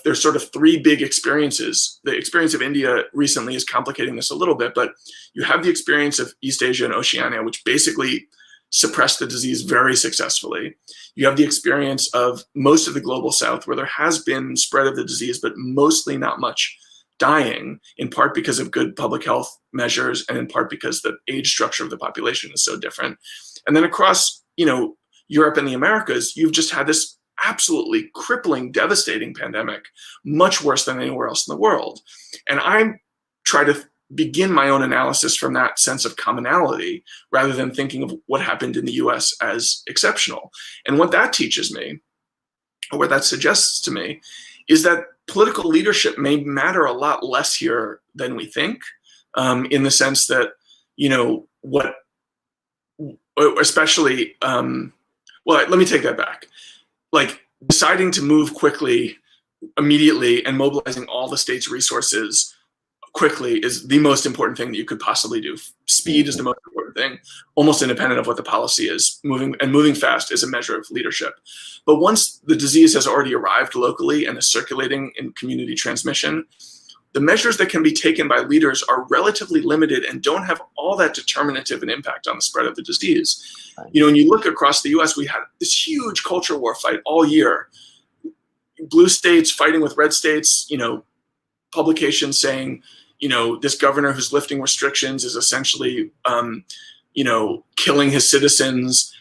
there's sort of 3 big experiences. The experience of India recently is complicating this a little bit, but you have the experience of East Asia and Oceania, which basically suppressed the disease very successfully. You have the experience of most of the global south, where there has been spread of the disease, but mostly not much dying, in part because of good public health measures and in part because the age structure of the population is so different. And then across, Europe and the Americas, you've just had this absolutely crippling, devastating pandemic, much worse than anywhere else in the world. And I try to begin my own analysis from that sense of commonality rather than thinking of what happened in the US as exceptional. And what that teaches me, or what that suggests to me, is that political leadership may matter a lot less here than we think, in the sense that, well, let me take that back. Like, deciding to move quickly, immediately, and mobilizing all the state's resources quickly is the most important thing that you could possibly do. Speed is the most important thing, almost independent of what the policy is. Moving fast is a measure of leadership. But once the disease has already arrived locally and is circulating in community transmission, the measures that can be taken by leaders are relatively limited and don't have all that determinative an impact on the spread of the disease. Right. When you look across the US, we had this huge culture war fight all year. Blue states fighting with red states, publications saying, this governor who's lifting restrictions is essentially, killing his citizens.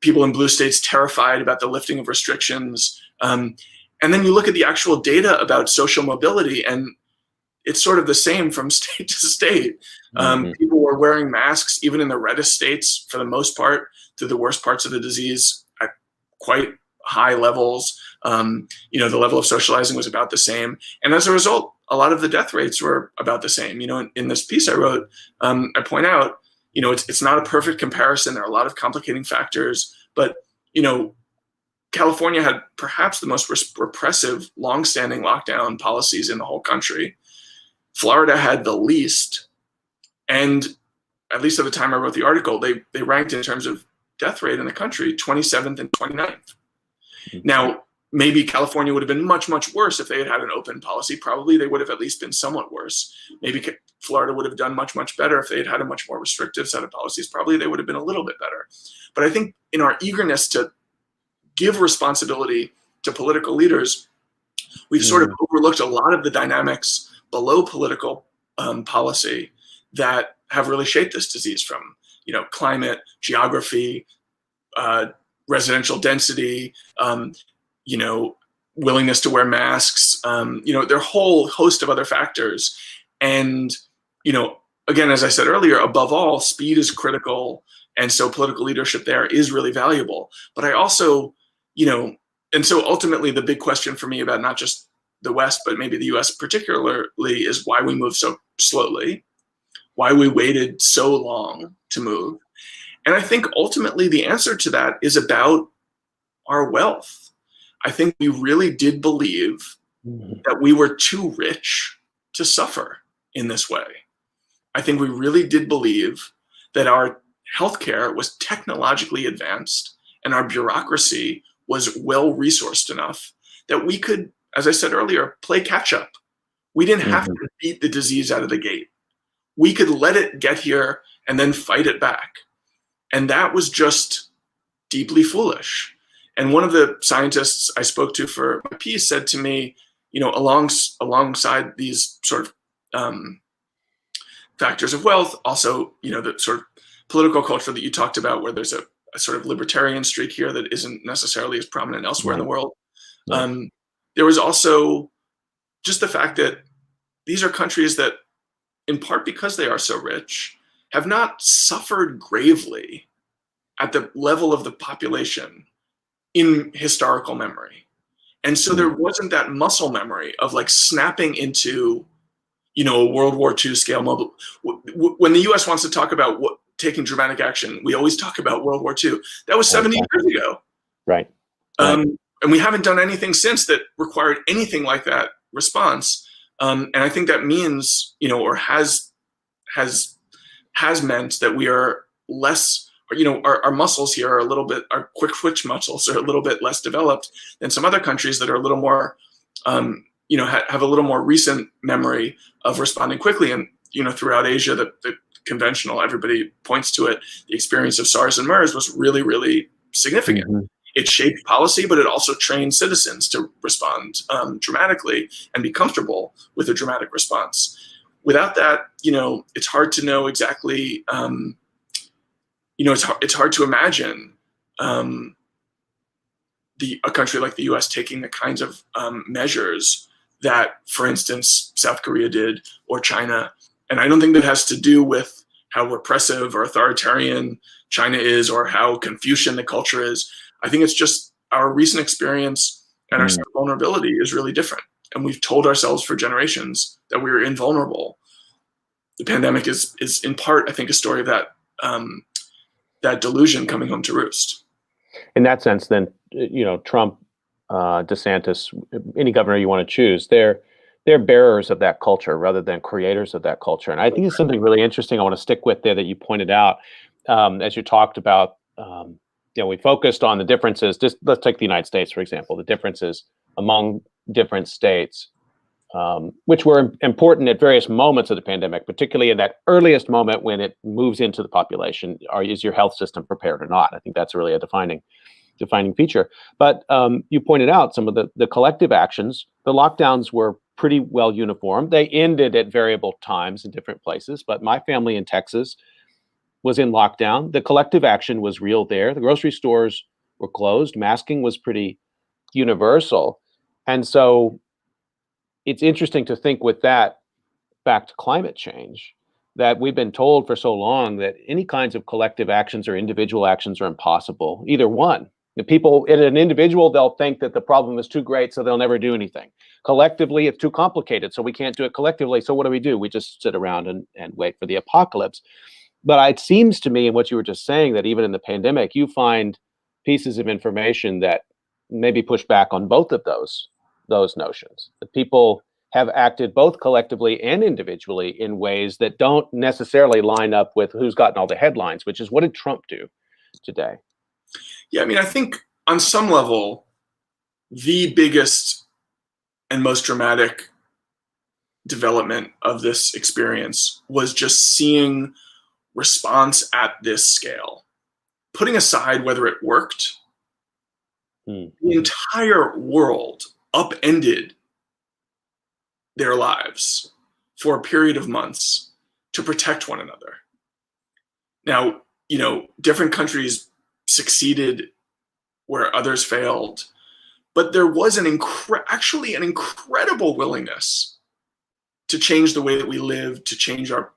People in blue states terrified about the lifting of restrictions. And then you look at the actual data about social mobility, and it's sort of the same from state to state. People were wearing masks, even in the reddest states, for the most part, through the worst parts of the disease at quite high levels. The level of socializing was about the same. And as a result, a lot of the death rates were about the same. In this piece I wrote, I point out, it's not a perfect comparison. There are a lot of complicating factors, but, California had perhaps the most repressive, long-standing lockdown policies in the whole country. Florida had the least, and at least at the time I wrote the article, they ranked in terms of death rate in the country 27th and 29th. Now, maybe California would have been much, much worse if they had had an open policy. Probably they would have at least been somewhat worse. Maybe Florida would have done much, much better if they had had a much more restrictive set of policies. Probably they would have been a little bit better. But I think in our eagerness to give responsibility to political leaders, we've sort of overlooked a lot of the dynamics below political policy that have really shaped this disease, from climate, geography, residential density, willingness to wear masks, their whole host of other factors. And, again, as I said earlier, above all, speed is critical. And so political leadership there is really valuable. But I also, and so ultimately the big question for me about not just the West, but maybe the US particularly, is why we move so slowly, why we waited so long to move. And I think ultimately the answer to that is about our wealth. I think we really did believe that we were too rich to suffer in this way. I think we really did believe that our healthcare was technologically advanced and our bureaucracy was well-resourced enough that we could as I said earlier, play catch up. We didn't have Mhm. to beat the disease out of the gate. We could let it get here and then fight it back. And that was just deeply foolish. And one of the scientists I spoke to for my piece said to me, alongside these sort of factors of wealth, also, the sort of political culture that you talked about, where there's a sort of libertarian streak here that isn't necessarily as prominent elsewhere in the Right. world. Right. There was also just the fact that these are countries that, in part because they are so rich, have not suffered gravely at the level of the population in historical memory. And so there wasn't that muscle memory of like snapping into, a World War II scale mobile. When the US wants to talk about taking dramatic action, we always talk about World War II. That was 70 Exactly. years ago. Right. Right. And we haven't done anything since that required anything like that response. And I think that means, or has meant that we are less, our muscles here are a little bit, our quick twitch muscles are a little bit less developed than some other countries that are a little more, have a little more recent memory of responding quickly. And, throughout Asia, the conventional, everybody points to it, the experience of SARS and MERS was really, really significant. Mm-hmm. It shaped policy, but it also trained citizens to respond dramatically and be comfortable with a dramatic response. Without that, it's hard to know exactly. It's hard to imagine a country like the U.S. taking the kinds of measures that, for instance, South Korea did or China. And I don't think that has to do with how repressive or authoritarian China is or how Confucian the culture is. I think it's just our recent experience and our vulnerability is really different. And we've told ourselves for generations that we were invulnerable. The pandemic is in part, I think, a story of that delusion coming home to roost. In that sense, then, Trump, DeSantis, any governor you want to choose, they're bearers of that culture rather than creators of that culture. And I think it's something really interesting I want to stick with there that you pointed out as you talked about. We focused on the differences. Just let's take the United States, for example, the differences among different states, which were important at various moments of the pandemic, particularly in that earliest moment when it moves into the population. Is your health system prepared or not? I think that's really a defining feature. But you pointed out some of the collective actions. The lockdowns were pretty well uniform. They ended at variable times in different places, but my family in Texas was in lockdown. The collective action was real there. The grocery stores were closed. Masking was pretty universal. And so it's interesting to think with that back to climate change, that we've been told for so long that any kinds of collective actions or individual actions are impossible, either one. The people in an individual, they'll think that the problem is too great, so they'll never do anything. Collectively, it's too complicated, so we can't do it collectively. So what do? We just sit around and wait for the apocalypse. But it seems to me, in what you were just saying, that even in the pandemic, you find pieces of information that maybe push back on both of those notions. That people have acted both collectively and individually in ways that don't necessarily line up with who's gotten all the headlines, which is what did Trump do today? Yeah, I think on some level, the biggest and most dramatic development of this experience was just seeing response at this scale. Putting aside whether it worked, the entire world upended their lives for a period of months to protect one another. Now, different countries succeeded where others failed, but there was actually an incredible willingness to change the way that we live, to change our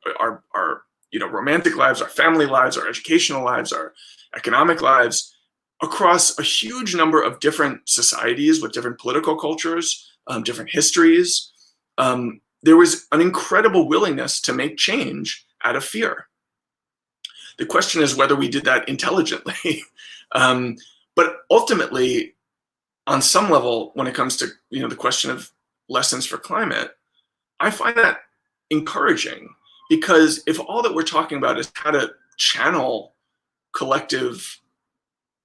romantic lives, our family lives, our educational lives, our economic lives, across a huge number of different societies with different political cultures, different histories. There was an incredible willingness to make change out of fear. The question is whether we did that intelligently. But ultimately, on some level, when it comes to the question of lessons for climate, I find that encouraging, because if all that we're talking about is how to channel collective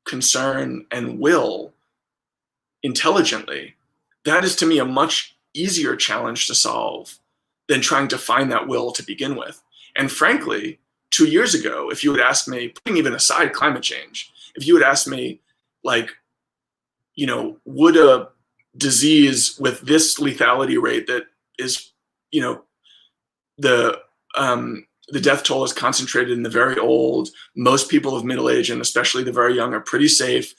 concern and will intelligently, that is to me a much easier challenge to solve than trying to find that will to begin with. And frankly, 2 years ago, if you had asked me, putting even aside climate change, if you had asked me, like, would a disease with this lethality rate that is, the death toll is concentrated in the very old, most people of middle age and especially the very young are pretty safe,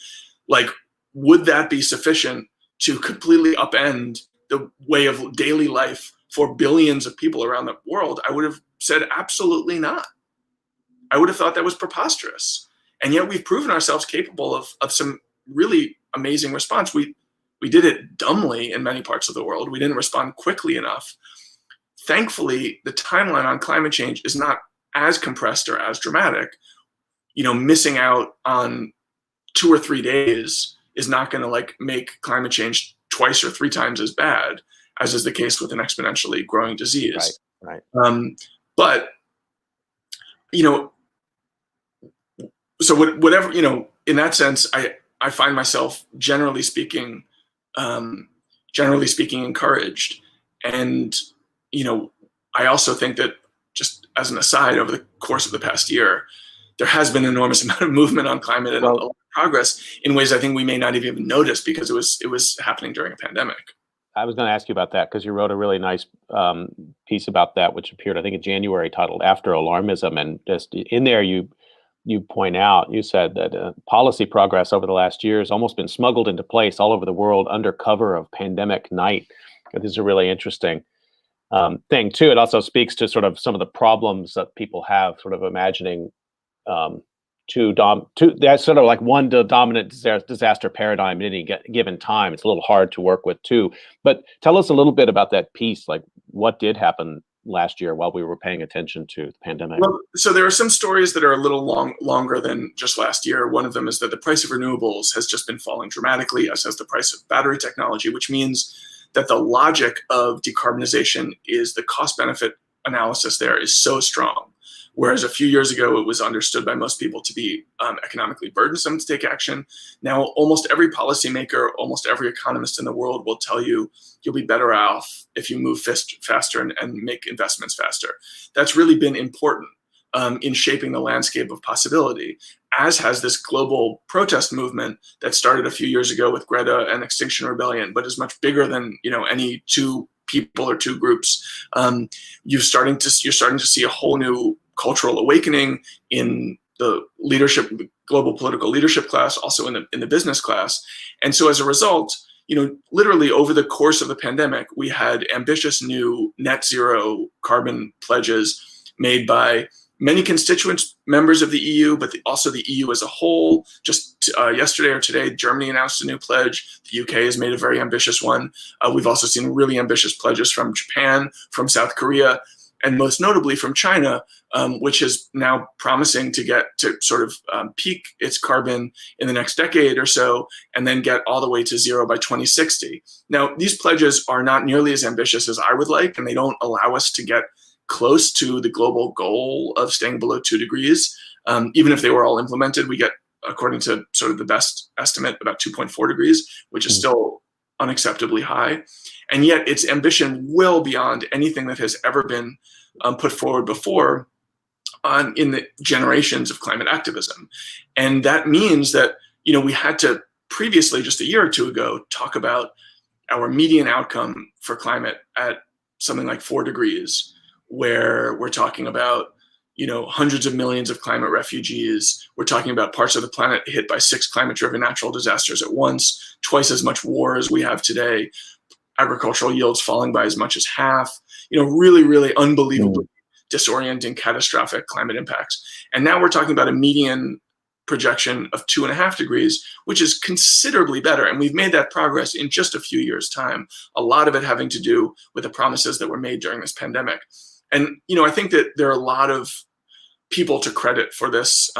like, would that be sufficient to completely upend the way of daily life for billions of people around the world? I would have said absolutely not. I would have thought that was preposterous. And yet we've proven ourselves capable of some really amazing response. We did it dumbly in many parts of the world. We didn't respond quickly enough. Thankfully, the timeline on climate change is not as compressed or as dramatic. Missing out on 2 or 3 days is not going to make climate change twice or 3 times as bad as is the case with an exponentially growing disease. Right. But so whatever, in that sense, I find myself generally speaking encouraged. And I also think that, just as an aside, over the course of the past year, there has been an enormous amount of movement on climate and a lot of progress in ways I think we may not have even noticed because it was happening during a pandemic. I was going to ask you about that because you wrote a really nice piece about that, which appeared, I think, in January, titled "After Alarmism." And just in there, you point out, you said that policy progress over the last year has almost been smuggled into place all over the world under cover of pandemic night. This is a really interesting thing too. It also speaks to sort of some of the problems that people have, sort of imagining that's sort of like one dominant disaster paradigm at any given time. It's a little hard to work with too. But tell us a little bit about that piece, like what did happen last year while we were paying attention to the pandemic. Well, so there are some stories that are a little longer than just last year. One of them is that the price of renewables has just been falling dramatically, as has the price of battery technology, which means that the logic of decarbonization is the cost-benefit analysis there is so strong. Whereas a few years ago, it was understood by most people to be economically burdensome to take action. Now, almost every policymaker, almost every economist in the world will tell you you'll be better off if you move faster and make investments faster. That's really been important in shaping the landscape of possibility, as has this global protest movement that started a few years ago with Greta and Extinction Rebellion, but is much bigger than any two people or two groups. You're starting to see a whole new cultural awakening in the leadership, global political leadership class, also in the business class. And so as a result, literally over the course of the pandemic, we had ambitious new net zero carbon pledges made by many constituent members of the EU, but also the EU as a whole. Just yesterday or today, Germany announced a new pledge. The UK has made a very ambitious one. We've also seen really ambitious pledges from Japan, from South Korea, and most notably from China, which is now promising to get to sort of peak its carbon in the next decade or so, and then get all the way to zero by 2060. Now, these pledges are not nearly as ambitious as I would like, and they don't allow us to get close to the global goal of staying below 2 degrees. Even if they were all implemented, we get, according to sort of the best estimate, about 2.4 degrees, which is still unacceptably high. And yet its ambition well beyond anything that has ever been put forward before in the generations of climate activism. And that means that, we had to previously, just a year or two ago, talk about our median outcome for climate at something like 4 degrees, where we're talking about, hundreds of millions of climate refugees. We're talking about parts of the planet hit by 6 climate-driven natural disasters at once, twice as much war as we have today, agricultural yields falling by as much as half, really, really unbelievably disorienting, catastrophic climate impacts. And now we're talking about a median projection of 2.5 degrees, which is considerably better. And we've made that progress in just a few years' time, a lot of it having to do with the promises that were made during this pandemic. And, I think that there are a lot of people to credit for this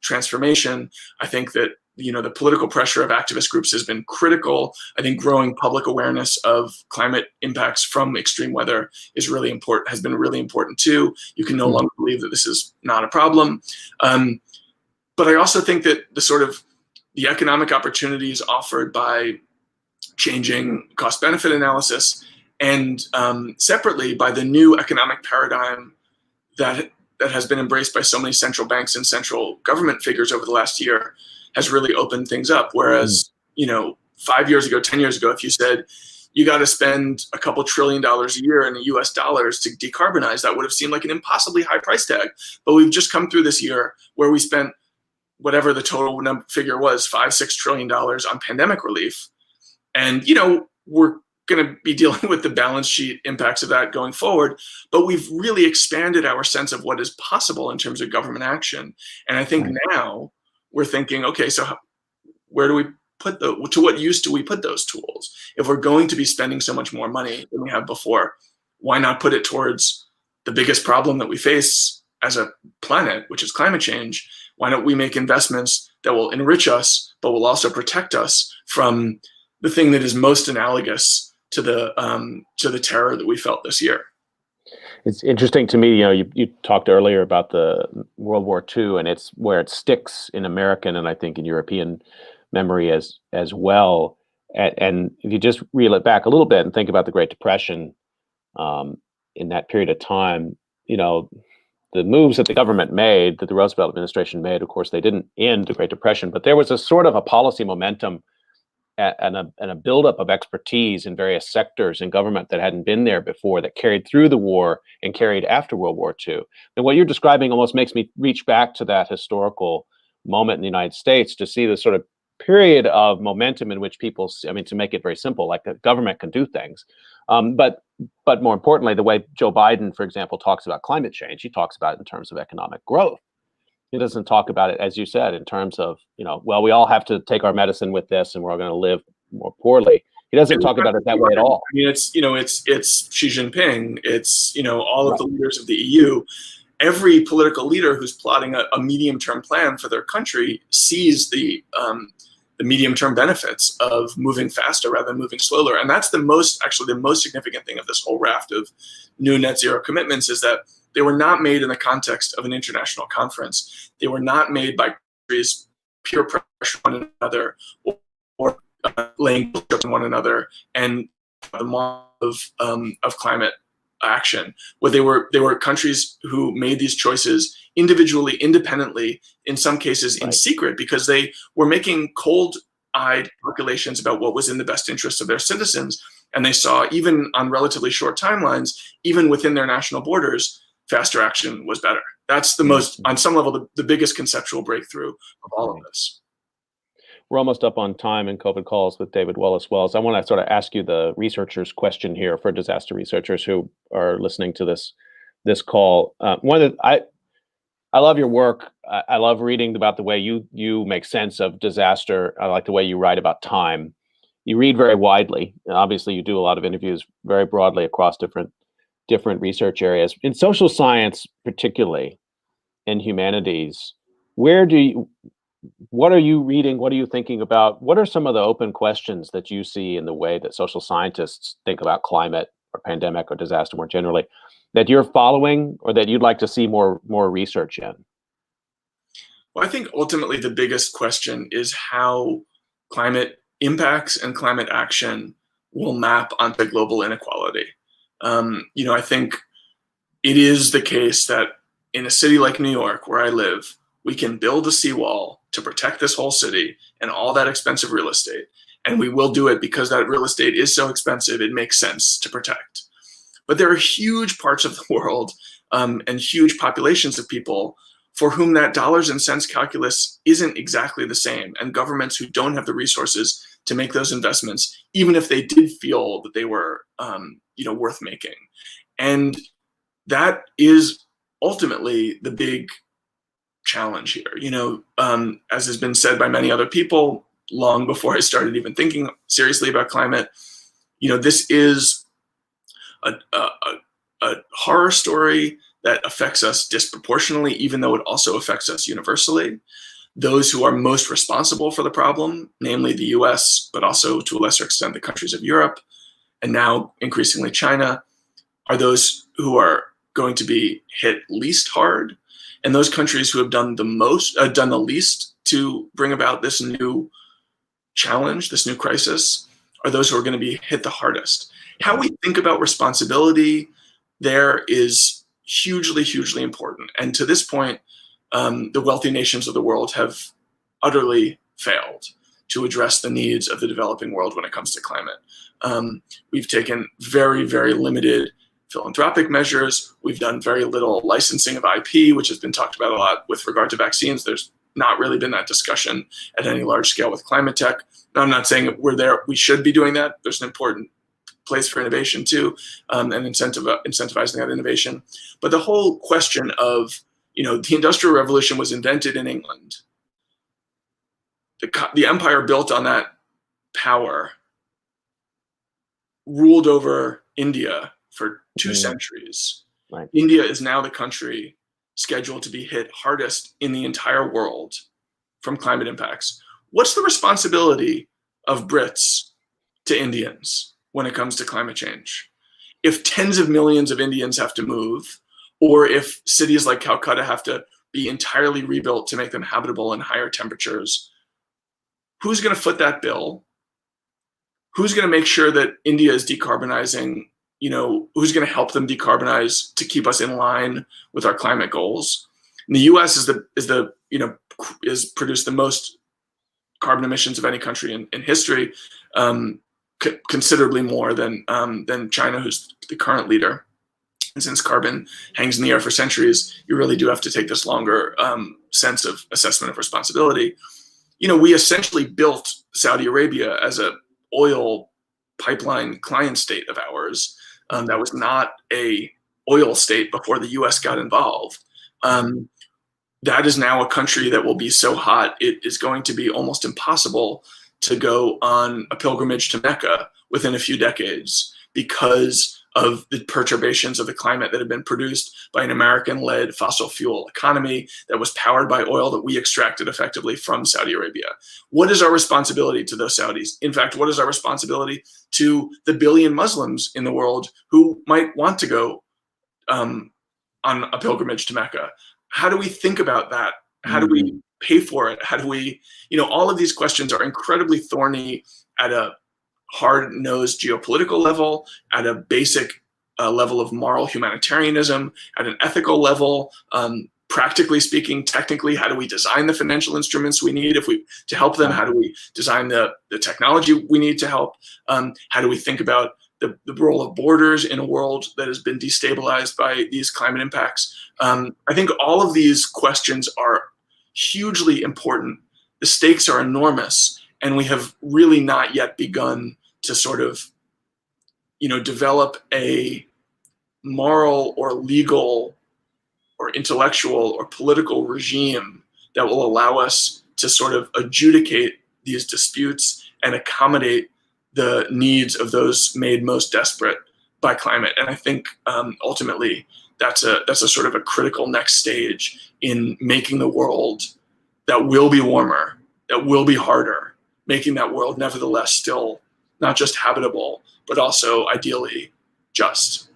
transformation. I think that, the political pressure of activist groups has been critical. I think growing public awareness of climate impacts from extreme weather is really important, has been really important too. You can no longer believe that this is not a problem. But I also think that the economic opportunities offered by changing cost-benefit analysis, and separately by the new economic paradigm that has been embraced by so many central banks and central government figures over the last year, has really opened things up. Whereas, 5 years ago, 10 years ago, if you said you got to spend a couple $1 trillion a year in US dollars to decarbonize, that would have seemed like an impossibly high price tag. But we've just come through this year where we spent whatever the total figure was, $5-6 trillion on pandemic relief. And, we're going to be dealing with the balance sheet impacts of that going forward. But we've really expanded our sense of what is possible in terms of government action. And I think now we're thinking, okay, so where do we to what use do we put those tools? If we're going to be spending so much more money than we have before, why not put it towards the biggest problem that we face as a planet, which is climate change? Why don't we make investments that will enrich us, but will also protect us from the thing that is most analogous to the terror that we felt this year? It's interesting to me, you talked earlier about the World War II, and it's where it sticks in American and I think in European memory as well. And if you just reel it back a little bit and think about the Great Depression in that period of time, the moves that the government made, that the Roosevelt administration made, of course, they didn't end the Great Depression, but there was a sort of a policy momentum and a buildup of expertise in various sectors in government that hadn't been there before, that carried through the war and carried after World War II. And what you're describing almost makes me reach back to that historical moment in the United States to see the sort of period of momentum in which people, to make it very simple, like the government can do things. But more importantly, the way Joe Biden, for example, talks about climate change, he talks about it in terms of economic growth. He doesn't talk about it, as you said, in terms of, we all have to take our medicine with this and we're all going to live more poorly. He doesn't talk about it that way at all. It's Xi Jinping, it's, all of the leaders of the EU. Every political leader who's plotting a medium-term plan for their country sees the medium-term benefits of moving faster rather than moving slower. And that's the most significant thing of this whole raft of new net zero commitments, is that they were not made in the context of an international conference. They were not made by countries peer pressure on one another or laying pressure on one another and the model of climate action. Where they were countries who made these choices individually, independently, in some cases in secret, because they were making cold-eyed calculations about what was in the best interest of their citizens. And they saw, even on relatively short timelines, even within their national borders, faster action was better. That's the most, on some level, the biggest conceptual breakthrough of all of this. We're almost up on time in COVID Calls with David Wallace Wells. I want to sort of ask you the researcher's question here for disaster researchers who are listening to this call. I love your work. I love reading about the way you make sense of disaster. I like the way you write about time. You read very widely. Obviously, you do a lot of interviews very broadly across different research areas. In social science, particularly, in humanities, what are you reading? What are you thinking about? What are some of the open questions that you see in the way that social scientists think about climate or pandemic or disaster more generally, that you're following or that you'd like to see more research in? Well, I think ultimately the biggest question is how climate impacts and climate action will map onto global inequality. I think it is the case that in a city like New York, where I live, we can build a seawall to protect this whole city and all that expensive real estate. And we will do it because that real estate is so expensive, it makes sense to protect. But there are huge parts of the world and huge populations of people for whom that dollars and cents calculus isn't exactly the same, and governments who don't have the resources to make those investments, even if they did feel that they were worth making. And that is ultimately the big challenge here. As has been said by many other people long before I started even thinking seriously about climate, this is a horror story that affects us disproportionately, even though it also affects us universally. Those who are most responsible for the problem, namely the US, but also to a lesser extent the countries of Europe, and now increasingly China, are those who are going to be hit least hard. And those countries who have done the least to bring about this new challenge, this new crisis, are those who are going to be hit the hardest. How we think about responsibility there is hugely, hugely important. And to this point, the wealthy nations of the world have utterly failed to address the needs of the developing world when it comes to climate. We've taken very, very limited philanthropic measures. We've done very little licensing of IP, which has been talked about a lot with regard to vaccines. There's not really been that discussion at any large scale with climate tech. Now, I'm not saying that we're there. We should be doing that. There's an important place for innovation too, and incentivizing that innovation. But the whole question of, the Industrial Revolution was invented in England. The empire built on that power ruled over India for 2 centuries. Right. India is now the country scheduled to be hit hardest in the entire world from climate impacts. What's the responsibility of Brits to Indians when it comes to climate change? If tens of millions of Indians have to move, or if cities like Calcutta have to be entirely rebuilt to make them habitable in higher temperatures, who's going to foot that bill? Who's going to make sure that India is decarbonizing? Who's going to help them decarbonize to keep us in line with our climate goals? And the U.S. has produced the most carbon emissions of any country in history, considerably more than China, who's the current leader. And since carbon hangs in the air for centuries, you really do have to take this longer sense of assessment of responsibility. We essentially built Saudi Arabia as a oil pipeline client state of ours. That was not a oil state before the U.S. got involved. That is now a country that will be so hot, it is going to be almost impossible to go on a pilgrimage to Mecca within a few decades because of the perturbations of the climate that have been produced by an American-led fossil fuel economy that was powered by oil that we extracted effectively from Saudi Arabia. What is our responsibility to those Saudis? In fact, what is our responsibility to the billion Muslims in the world who might want to go on a pilgrimage to Mecca? How do we think about that? How do we pay for it? How do we, all of these questions are incredibly thorny at a hard-nosed geopolitical level, at a basic level of moral humanitarianism, at an ethical level. Practically speaking, technically, how do we design the financial instruments we need to help them? How do we design the technology we need to help? How do we think about the role of borders in a world that has been destabilized by these climate impacts? I think all of these questions are hugely important. The stakes are enormous, and we have really not yet begun to sort of, develop a moral or legal or intellectual or political regime that will allow us to sort of adjudicate these disputes and accommodate the needs of those made most desperate by climate. And I think ultimately that's a sort of a critical next stage in making the world that will be warmer, that will be harder, making that world nevertheless still not just habitable, but also ideally just.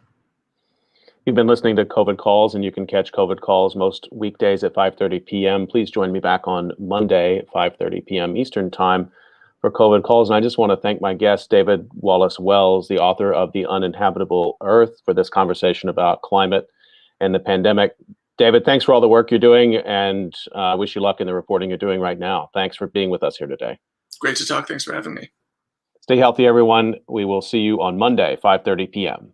You've been listening to COVID Calls, and you can catch COVID Calls most weekdays at 5:30 p.m. Please join me back on Monday at 5:30 p.m. Eastern Time for COVID Calls. And I just want to thank my guest, David Wallace Wells, the author of The Uninhabitable Earth, for this conversation about climate and the pandemic. David, thanks for all the work you're doing, and I wish you luck in the reporting you're doing right now. Thanks for being with us here today. Great to talk. Thanks for having me. Stay healthy, everyone. We will see you on Monday, 5:30 p.m.